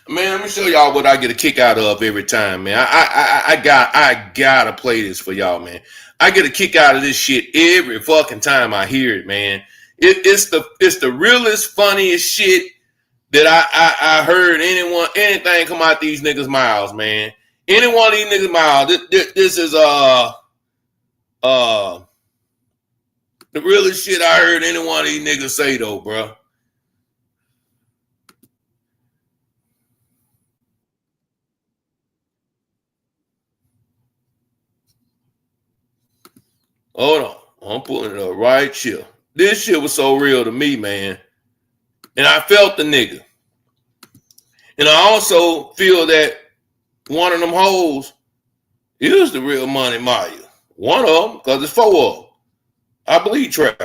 S1: Man, let me show y'all what I get a kick out of every time, man. I gotta play this for y'all, man. I get a kick out of this shit every fucking time I hear it, man. It's the realest, funniest shit that I heard anything come out these niggas' mouths, man. Any one of these niggas' mouths. This is the realest shit I heard any one of these niggas say though, bro. Hold on. I'm pulling it up right here. This shit was so real to me, man. And I felt the nigga. And I also feel that one of them hoes is the real Money Maya. One of them, because it's 4 of them. I believe Trap.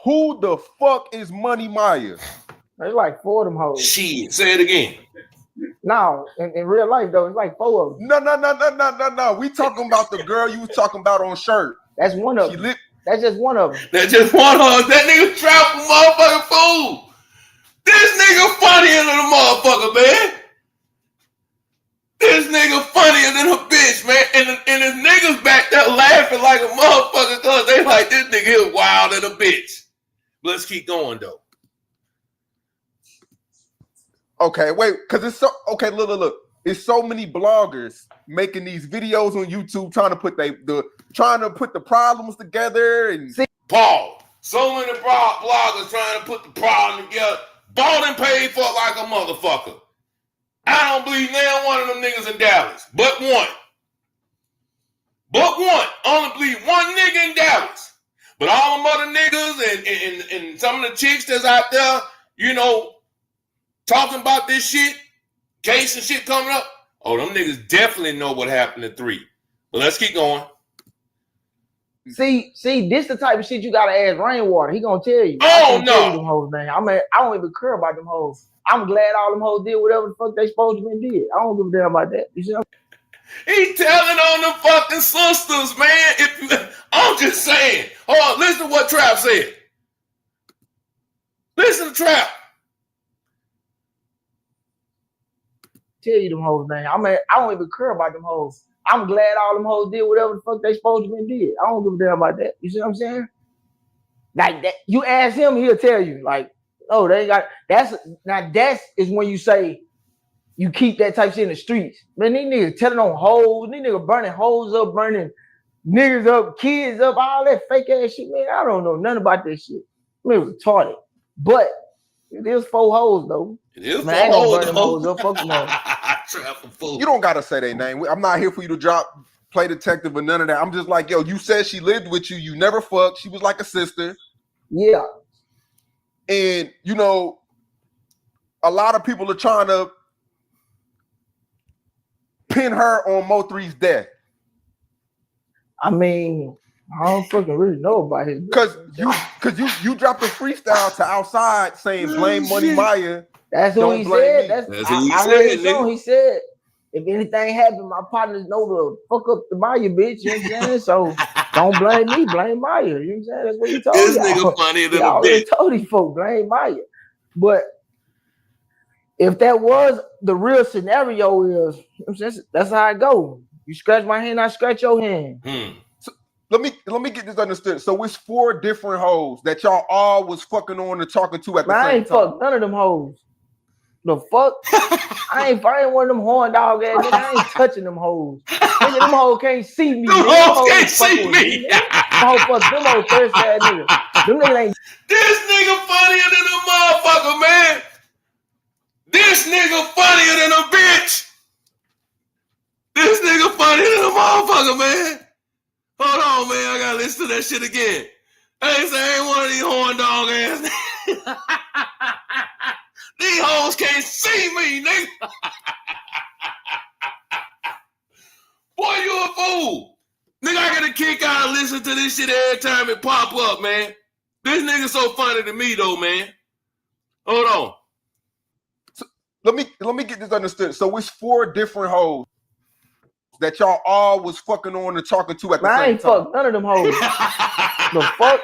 S2: Who the fuck is Money Maya?
S3: There's like 4 of them hoes.
S1: Shit, say it again.
S3: No, in real life though, it's like 4 of them.
S2: No. We talking about the girl you was talking about on shirt.
S3: That's one of them. That's just one of them.
S1: That's just one of them. That nigga Trap a motherfucking fool. This nigga funnier than a motherfucker, man. This nigga funnier than a bitch, man. And his niggas back there laughing like a motherfucker because they like this nigga is wild than a bitch. Let's keep going though.
S2: Okay, wait, because it's so okay. Look. It's so many bloggers making these videos on YouTube trying to put the problems together and
S1: Paul. So many bloggers trying to put the problem together. Bought and paid for it like a motherfucker. I don't believe now one of them niggas in Dallas, but one. But one. Only believe one nigga in Dallas. But all them other niggas and some of the chicks that's out there, you know, talking about this shit, case and shit coming up. Oh, them niggas definitely know what happened at 3. But let's keep going.
S3: See, this the type of shit you gotta ask Rainwater. He gonna tell you.
S1: Oh, no.
S3: Tell you them hoes, man. I mean, I don't even care about them hoes. I'm glad all them hoes did whatever the fuck they supposed to be did. I don't give a damn about that. You see what
S1: He telling on them fucking sisters, man. I'm just saying. Hold on, listen to what Trap said. Listen to Trap.
S3: Tell you them hoes, man. I mean, I don't even care about them hoes. I'm glad all them hoes did whatever the fuck they supposed to be did. I don't give a damn about that. You see what I'm saying? Like that, you ask him, he'll tell you. Like, oh, they ain't got that's is when you say you keep that type of shit in the streets. Man, these niggas telling on hoes, these niggas burning hoes up, burning niggas up, kids up, all that fake ass shit, man. I don't know nothing about that shit. Man, retarded. But it is 4 hoes though.
S1: It is
S3: man, I ain't gonna burn them
S1: hoes
S3: hoes up. Fuck them hoes.
S2: you don't gotta say their name. I'm not here for you to play detective or none of that. I'm just like, yo, you said she lived with you. You never fucked. She was like a sister.
S3: Yeah.
S2: And you know, a lot of people are trying to pin her on Mo3's death.
S3: I mean, I don't fucking really know about his
S2: Cause you dropped a freestyle to Outside saying blame Money Maya.
S3: That's who
S2: Don't
S3: he
S2: blame
S3: said.
S2: me.
S1: That's who he
S3: I
S1: said,
S3: heard his
S1: nigga.
S3: song. He said, if anything happened, my partners know to fuck up the Maya, bitch. You know what I'm saying? So don't blame me, blame Maya. You know what I'm saying? That's what he told
S1: This
S3: y'all.
S1: nigga funnier than
S3: He
S1: a
S3: already
S1: bitch.
S3: told these folks, blame Maya. But if that was the real scenario, is you know what I'm saying? That's how it go. You scratch my hand, I scratch your hand.
S2: So let me get this understood. So it's 4 different hoes that y'all all was fucking on and talking to at the
S3: Man, I
S2: same
S3: ain't
S2: time.
S3: fuck none of them hoes. The fuck? I ain't one of them horn dog ass nigga. I ain't touching them hoes. Nigga, them hoes can't see me.
S1: Them hoes can't see me.
S3: Them hoes thirsty ass niggas. Them niggas ain't.
S1: This nigga funnier than a motherfucker, man. This nigga funnier than a bitch. This nigga funnier than a motherfucker, man. Hold on, man. I gotta listen to that shit again. I ain't one of these horn dog ass niggas. These hoes can't see me, nigga. Boy, you a fool. Nigga, I get a kick out of listening to this shit every time it pop up, man. This nigga so funny to me, though, man. Hold on.
S2: So let me get this understood. So it's 4 different hoes that y'all all was fucking on and talking to at the
S3: Man, I
S2: same
S3: ain't
S2: time.
S3: fuck none of them hoes. The fuck?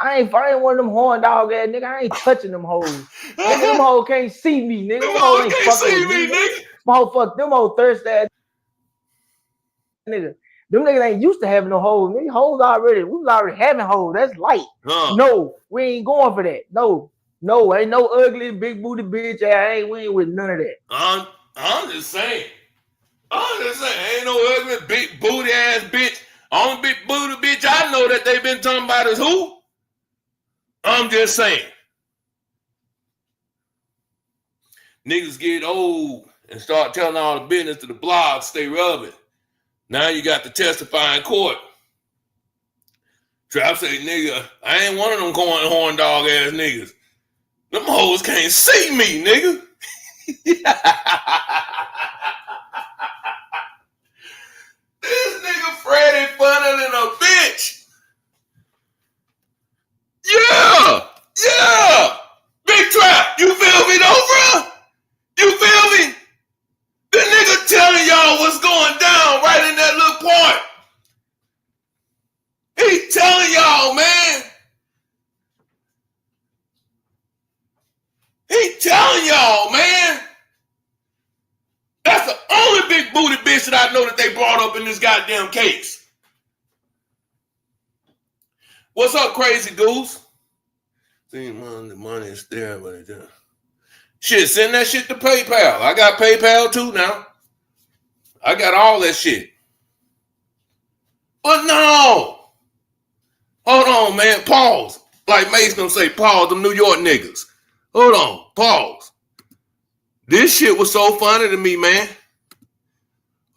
S3: I ain't one of them horn dog ass nigga. I ain't touching them hoes. Nigga, them hoes can't see me, nigga.
S1: Them hoes can't
S3: fucking
S1: see
S3: with
S1: me, nigga.
S3: Them hoes fuck them hoes thirsty ass nigga. Them niggas ain't used to having no hoes. Nigga, hoes already. We was already having hoes. That's light. No, we ain't going for that. No, ain't no ugly big booty bitch. We ain't with none of that.
S1: I'm just saying. Ain't no ugly big booty ass bitch. Only big booty bitch I know that they been talking about is who? I'm just saying. Niggas get old and start telling all the business to the blog, stay relevant. Now you got to testify in court. Trap say, nigga, I ain't one of them going horn dog ass niggas. Them hoes can't see me, nigga. This nigga Freddie funner than a bitch. Yeah. Big Trap, you feel me though, bro? You feel me? The nigga telling y'all what's going down right in that little part. He telling y'all, man. He telling y'all, man. That's the only big booty bitch that I know that they brought up in this goddamn case. What's up, Crazy Goose? See, the money is there, but it Shit, send that shit to PayPal. I got PayPal too now. I got all that shit. But no. Hold on, man. Pause. Like Mace gonna say, pause, them New York niggas. Hold on. Pause. This shit was so funny to me, man.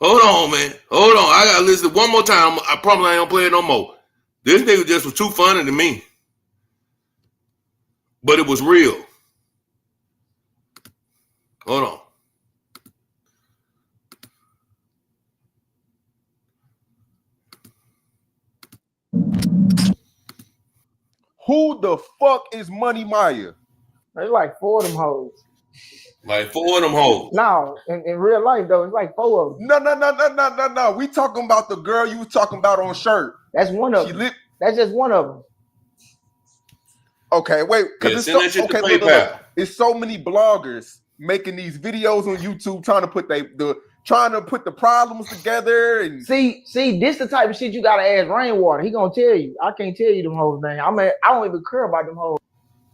S1: Hold on, man. Hold on. I gotta listen one more time. I probably ain't gonna play it no more. This nigga just was too funny to me. But it was real. Hold on.
S2: Who the fuck is Money Maya?
S3: It's like 4 of them hoes.
S1: Like 4 of them hoes.
S3: No, in real life though, it's like 4 of them.
S2: No. We talking about the girl you was talking about on Shirt.
S3: That's one of them. That's just one of them.
S2: Okay, wait.
S1: Yeah,
S2: It's
S1: send that shit to PayPal.
S2: It's so many bloggers making these videos on YouTube trying to put the problems together and
S3: see, this the type of shit you gotta ask Rainwater. He gonna tell you. I can't tell you them hoes name. I mean, I don't even care about them hoes.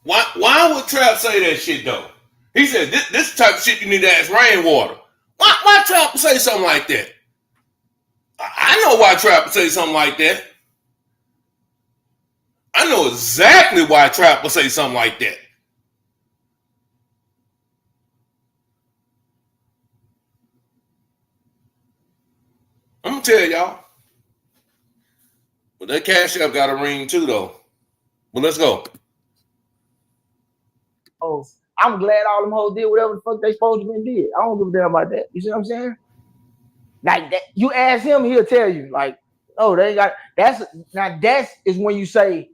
S1: Why would Trap say that shit though? He said this type of shit you need to ask Rainwater. Why Trap would say something like that? I know why Trap would say something like that. I know exactly why Trap would say something like that. I'm gonna tell y'all. But that Cash App got a ring too, though. But let's go.
S3: Oh, I'm glad all them hoes did whatever the fuck they supposed to be did. I don't give a damn about that. You see what I'm saying? Like that, you ask him, he'll tell you. Like, oh, they got that's is when you say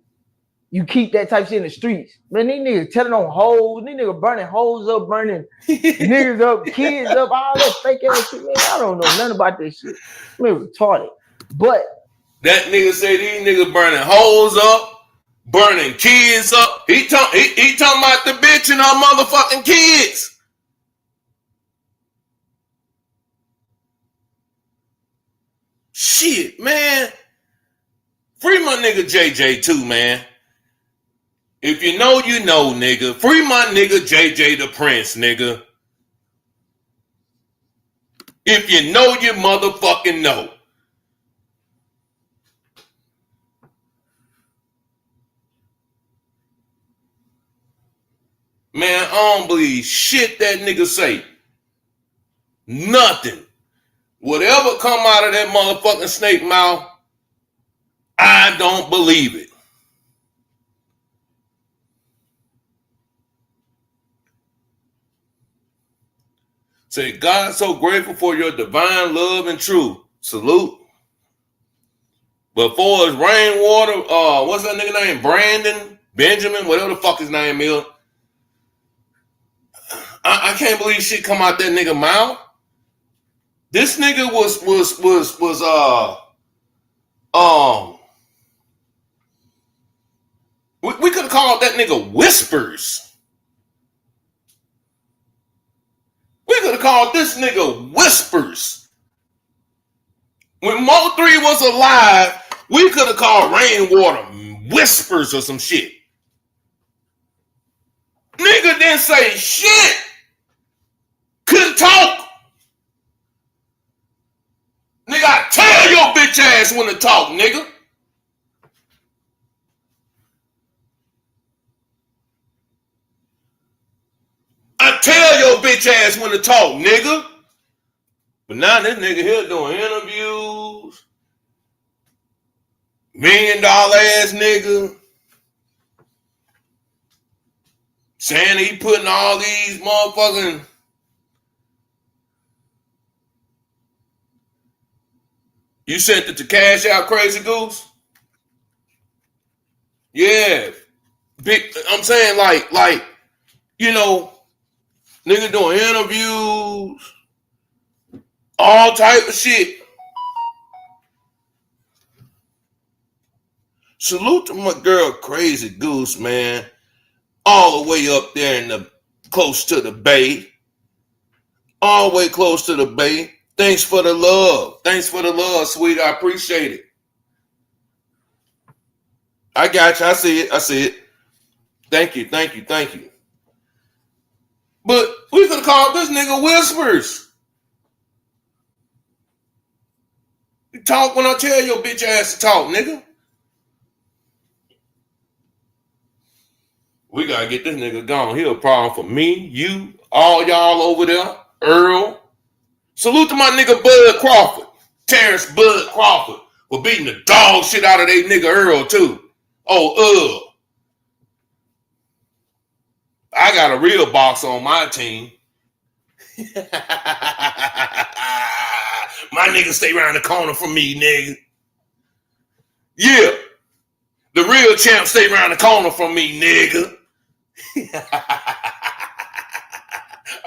S3: you keep that type of shit in the streets. Man, these niggas telling on hoes, these niggas burning hoes up, burning niggas up, kids up, all that fake ass shit. Man, I don't know nothing about this shit. Man, retarded. But
S1: that nigga say these niggas burning hoes up, burning kids up. He talking about the bitch and her motherfucking kids. Shit, man. Free my nigga JJ too, man. If you know, you know, nigga. Free my nigga JJ the Prince, nigga. If you know, you motherfucking know. Man, I don't believe shit that nigga say. Nothing. Whatever come out of that motherfucking snake mouth, I don't believe it. Say, God, so grateful for your divine love and truth. Salute. But for his Rainwater, what's that nigga name? Brandon, Benjamin, whatever the fuck his name is. I can't believe shit come out that nigga mouth. This nigga was we could have called that nigga Whispers. We could have called this nigga Whispers. When Mo3 was alive, we could have called Rainwater Whispers or some shit. Nigga didn't say shit. Couldn't talk. Nigga, I tell your bitch ass when to talk, nigga. I tell your bitch ass when to talk, nigga. But now this nigga here doing interviews. $1 million ass nigga. Saying he putting all these motherfucking... You sent it to Cash Out, Crazy Goose? Yeah. Big. I'm saying like, you know, nigga doing interviews, all type of shit. Salute to my girl Crazy Goose, man. All the way up there in the close to the bay. All the way close to the bay. Thanks for the love. Thanks for the love, sweet. I appreciate it. I got you. I see it. Thank you. But we could have called this nigga Whispers. You talk when I tell your bitch ass to talk, nigga. We gotta get this nigga gone. He a problem for me, you, all y'all over there, Earl. Salute to my nigga Bud Crawford, Terrence Bud Crawford, for beating the dog shit out of they nigga Earl too. Oh, I got a real box on my team. My nigga stay around the corner from me, nigga. Yeah. The real champ stay around the corner from me, nigga.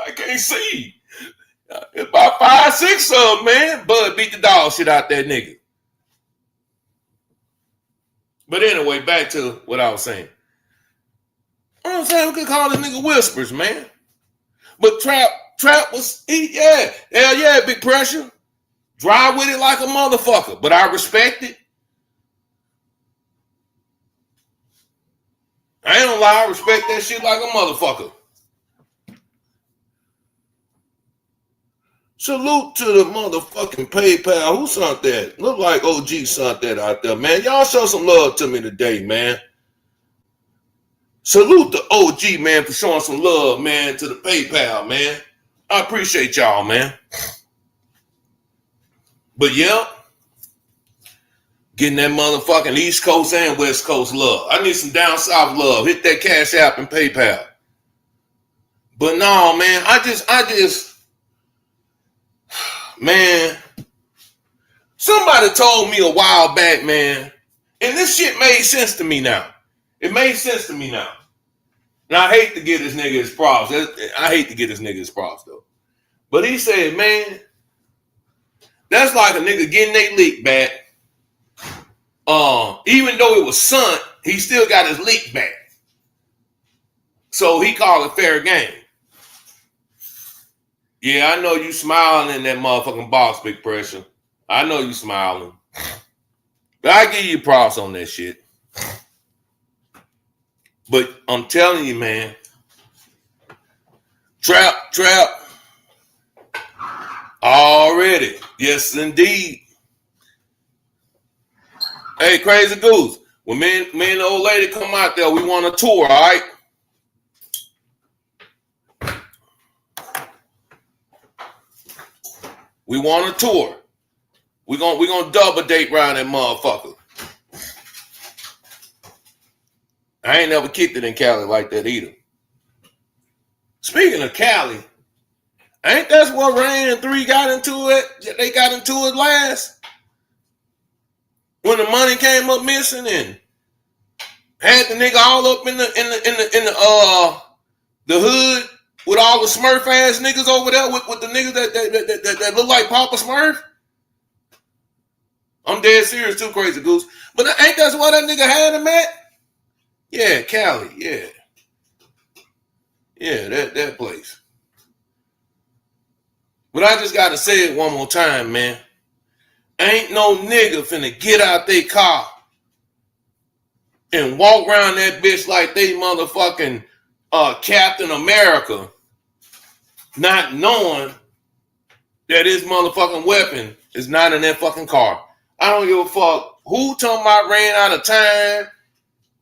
S1: I can't see. It's about 5, 6 of them, man. Bud beat the dog shit out that nigga. But anyway, back to what I was saying. You know what I'm saying? We could call this nigga Whispers, man. But Trap was, hell yeah, Big Pressure. Drive with it like a motherfucker. But I respect it. I ain't gonna lie, I respect that shit like a motherfucker. Salute to the motherfucking PayPal. Who sent that? Look like OG sent that out there, man. Y'all show some love to me today, man. Salute to OG, man, for showing some love, man, to the PayPal, man. I appreciate y'all, man. But yeah, getting that motherfucking East Coast and West Coast love. I need some down south love. Hit that Cash App and PayPal. But no, man, I just, man, somebody told me a while back, man, and this shit made sense to me now. It made sense to me now. And I hate to get this nigga his props. I hate to get this nigga his props, though. But he said, man, that's like a nigga getting their lick back. Even though it was sunk, he still got his lick back. So he called it fair game. Yeah, I know you smiling in that motherfucking box, Big Pressure. I know you smiling. But I give you props on that shit. But I'm telling you, man, Trap, already. Yes, indeed. Hey, Crazy Goose, when me and the old lady come out there, we want a tour, all right? We want a tour. We're gonna double date around that motherfucker. I ain't never kicked it in Cali like that either. Speaking of Cali, ain't that's where Rain and 3 got into it? They got into it last. When the money came up missing and had the nigga all up in the hood with all the Smurf ass niggas over there with the niggas that look like Papa Smurf. I'm dead serious too, Crazy Goose. But ain't that's why that nigga had him at? Yeah, Cali, yeah. Yeah, that place. But I just gotta say it one more time, man. Ain't no nigga finna get out their car and walk around that bitch like they motherfucking Captain America, not knowing that his motherfucking weapon is not in that fucking car. I don't give a fuck who talking about ran out of time.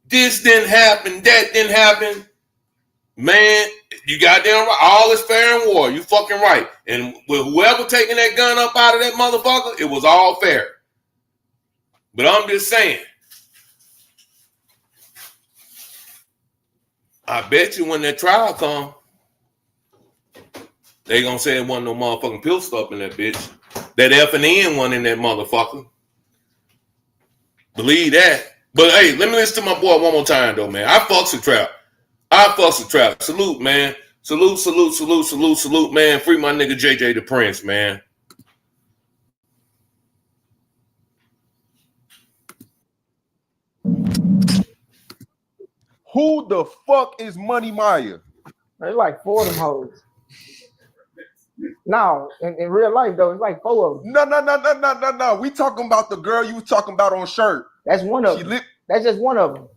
S1: This didn't happen, that didn't happen. Man, you goddamn right. All is fair in war. You fucking right. And with whoever taking that gun up out of that motherfucker, it was all fair. But I'm just saying, I bet you when that trial come, they gonna say it wasn't no motherfucking pistol up in that bitch. That F and N one in that motherfucker. Believe that. But hey, let me listen to my boy one more time though, man. I fucks with Trap. Salute, man. Salute, man. Free my nigga JJ the Prince, man.
S2: Who the fuck is Money Maya?
S3: There's like 4 of them hoes. No, in real life though, it's like 4 of them.
S2: No. We talking about the girl you was talking about on Shirt.
S3: That's one of them. That's just one of them.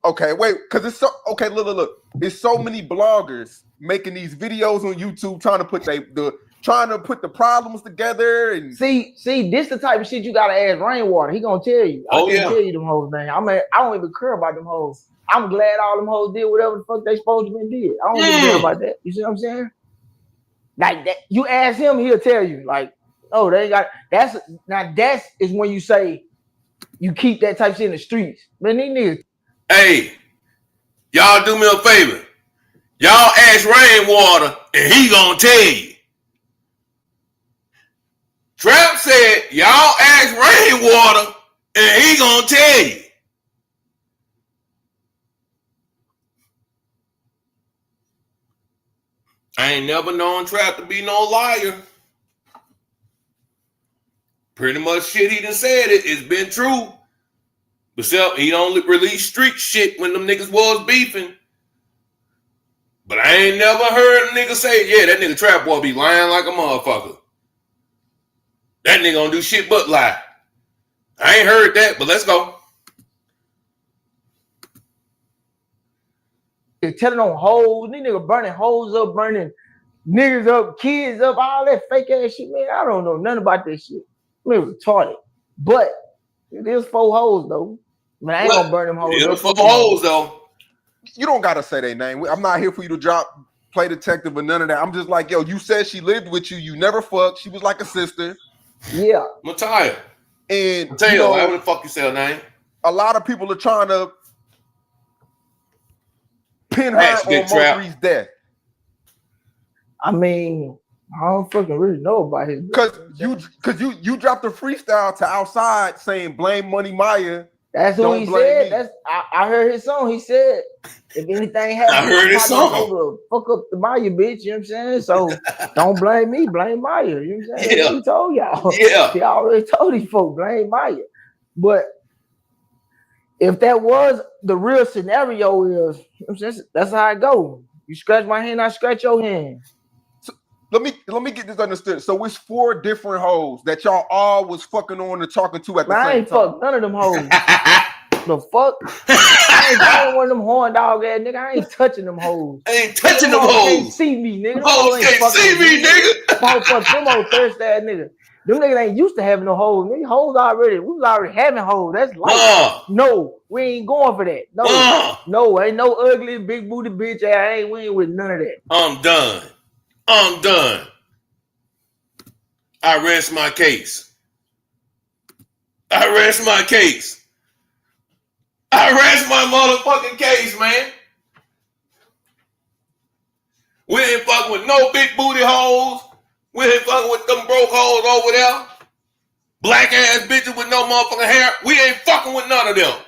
S2: Okay, wait, because it's so okay. Look. It's so many bloggers making these videos on YouTube trying to put the problems together and
S3: See, this the type of shit you gotta ask Rainwater. He gonna tell you. I can't tell you them hoes, man. I mean, I don't even care about them hoes. I'm glad all them hoes did whatever the fuck they supposed to be did. I don't give a damn about that. You see what I'm saying? Like that, you ask him, he'll tell you. Like, oh, they got that's is when you say you keep that type of shit in the streets. Man, these niggas.
S1: Hey, y'all do me a favor. Y'all ask Rainwater and he gonna tell you. Trap said, y'all ask Rainwater and he gonna tell you. I ain't never known Trap to be no liar. Pretty much shit he done said it's been true. Except he only released street shit when them niggas was beefing. But I ain't never heard a nigga say, yeah, that nigga Trap boy be lying like a motherfucker. That nigga don't do shit but lie. I ain't heard that, but let's go.
S3: They're telling on hoes. These niggas burning hoes up, burning niggas up, kids up, all that fake ass shit, man. I don't know nothing about this shit. I'm retarded. But it is 4 hoes though. Man, I ain't gonna burn them hoes.
S1: It is 4 hoes though.
S2: You don't gotta say their name. I'm not here for you to play detective or none of that. I'm just like, yo, you said she lived with you. You never fucked. She was like a sister.
S3: Yeah.
S1: Mattia.
S2: And
S1: Mattia, whatever the fuck you say her name.
S2: A lot of people are trying to pin her on Mokri's death.
S3: I mean, I don't fucking really know about his
S2: because you dropped a freestyle to Outside saying blame Money Maya.
S3: That's who he said. I heard his song. He said, if anything happens,
S1: I heard his song.
S3: Fuck up the Maya, bitch. You know what I'm saying? So don't blame me, blame Maya. You know what I'm saying?
S1: Yeah.
S3: He told y'all.
S1: Yeah.
S3: He already told these folks, blame Maya. But if that was the real scenario, is you know what I'm saying? That's how it go. You scratch my hand, I scratch your hand.
S2: Let me get this understood. So it's 4 different hoes that y'all all was fucking on and talking to at the same time.
S3: I ain't fucked none of them hoes. The fuck? I ain't fucking one of them horn dog ass nigga. I ain't touching them hoes.
S1: I ain't touching them hoes.
S3: Can't see me, nigga.
S1: Hoes can't see me, nigga.
S3: Fuck them old thirsty ass nigga. Them niggas ain't used to having no hoes. Nigga, hoes we was already having hoes. That's life. No, we ain't going for that. No, ain't no ugly big booty bitch. We ain't with none of that.
S1: I'm done. I rest my case. I rest my motherfucking case, man. We ain't fucking with no big booty hoes. We ain't fucking with them broke hoes over there. Black ass bitches with no motherfucking hair. We ain't fucking with none of them.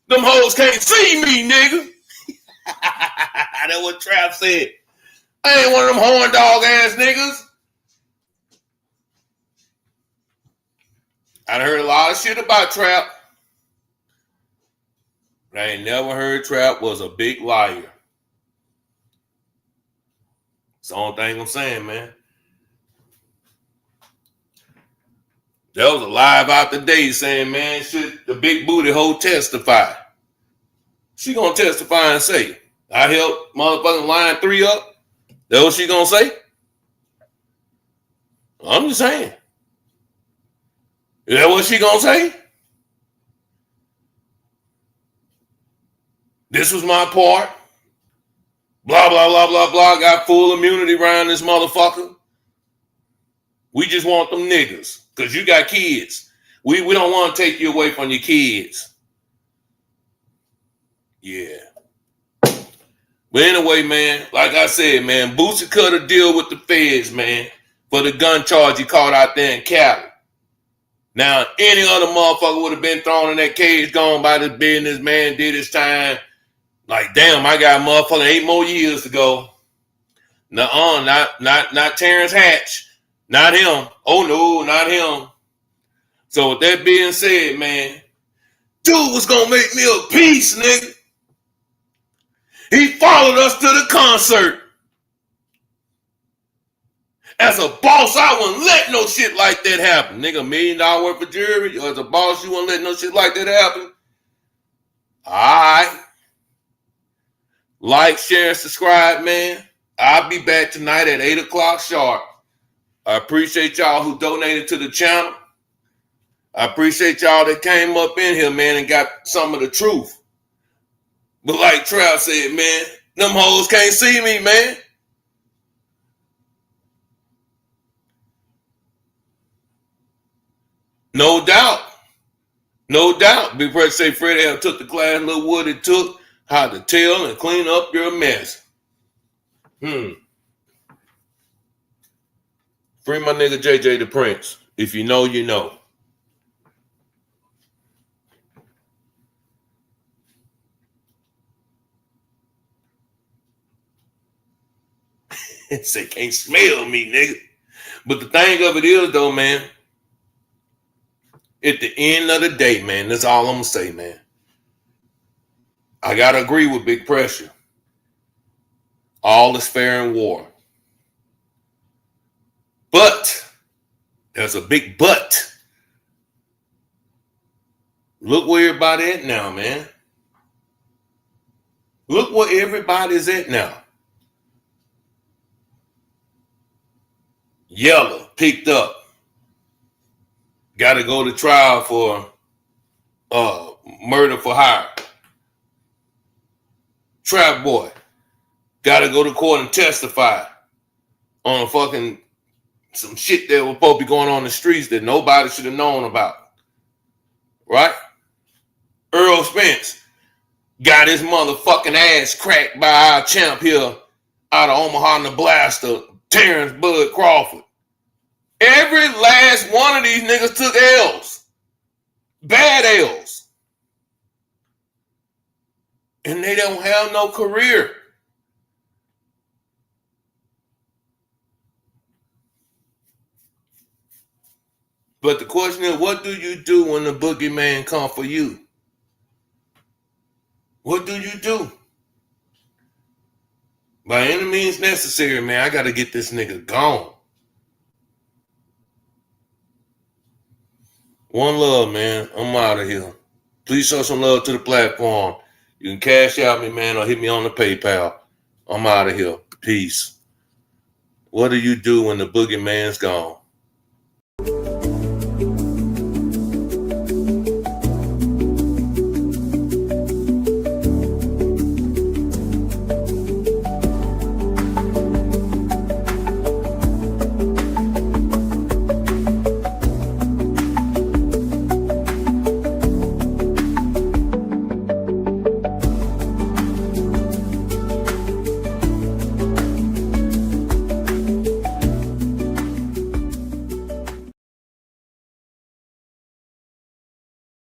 S1: Them hoes can't see me, nigga. That's what Trap said. I ain't one of them horn dog ass niggas. I heard a lot of shit about Trap. But I ain't never heard Trap was a big liar. That's the only thing I'm saying, man. There was a live out today saying, man, should the big booty hoe testify? She gonna testify and say, I helped motherfucking line 3 up. That's what she gonna say? I'm just saying. Is that what she gonna say? This was my part. Blah, blah, blah, blah, blah. Got full immunity around this motherfucker. We just want them niggas. Because you got kids. We don't want to take you away from your kids. Yeah. But anyway, man, like I said, man, Boosie cut a deal with the feds, man, for the gun charge he caught out there in Cali. Now, any other motherfucker would have been thrown in that cage, gone by the business, man, did his time. Like, damn, I got motherfucking 8 more years to go. Not Terrence Hatch. Not him. Oh, no, not him. So with that being said, man, dude was going to make me a piece, nigga. He followed us to the concert. As a boss, I wouldn't let no shit like that happen. Nigga, $1 million worth of jewelry. As a boss, you wouldn't let no shit like that happen. All right. Like, share, and subscribe, man. I'll be back tonight at 8 o'clock sharp. I appreciate y'all who donated to the channel. I appreciate y'all that came up in here, man, and got some of the truth. But like Trav said, man, them hoes can't see me, man. No doubt. No doubt. Big Brother say Freddie have took the class, little what it took, how to tell and clean up your mess. Free my nigga JJ the Prince. If you know, you know. Say can't smell me, nigga. But the thing of it is, though, man, at the end of the day, man, that's all I'm gonna say, man. I gotta agree with Big Pressure. All is fair in war. But there's a big but. Look where everybody at now, man. Look where everybody's at now. Yellow picked up. Got to go to trial for murder for hire. Trap Boy got to go to court and testify on fucking some shit that was supposed to be going on in the streets that nobody should have known about. Right? Earl Spence got his motherfucking ass cracked by our champ here out of Omaha, Nebraska, Terrence Bud Crawford. Every last one of these niggas took L's. Bad L's. And they don't have no career. But the question is, what do you do when the boogeyman come for you? What do you do? By any means necessary, man, I got to get this nigga gone. One love, man. I'm out of here. Please show some love to the platform. You can cash out me, man, or hit me on the PayPal. I'm out of here. Peace. What do you do when the boogeyman's gone?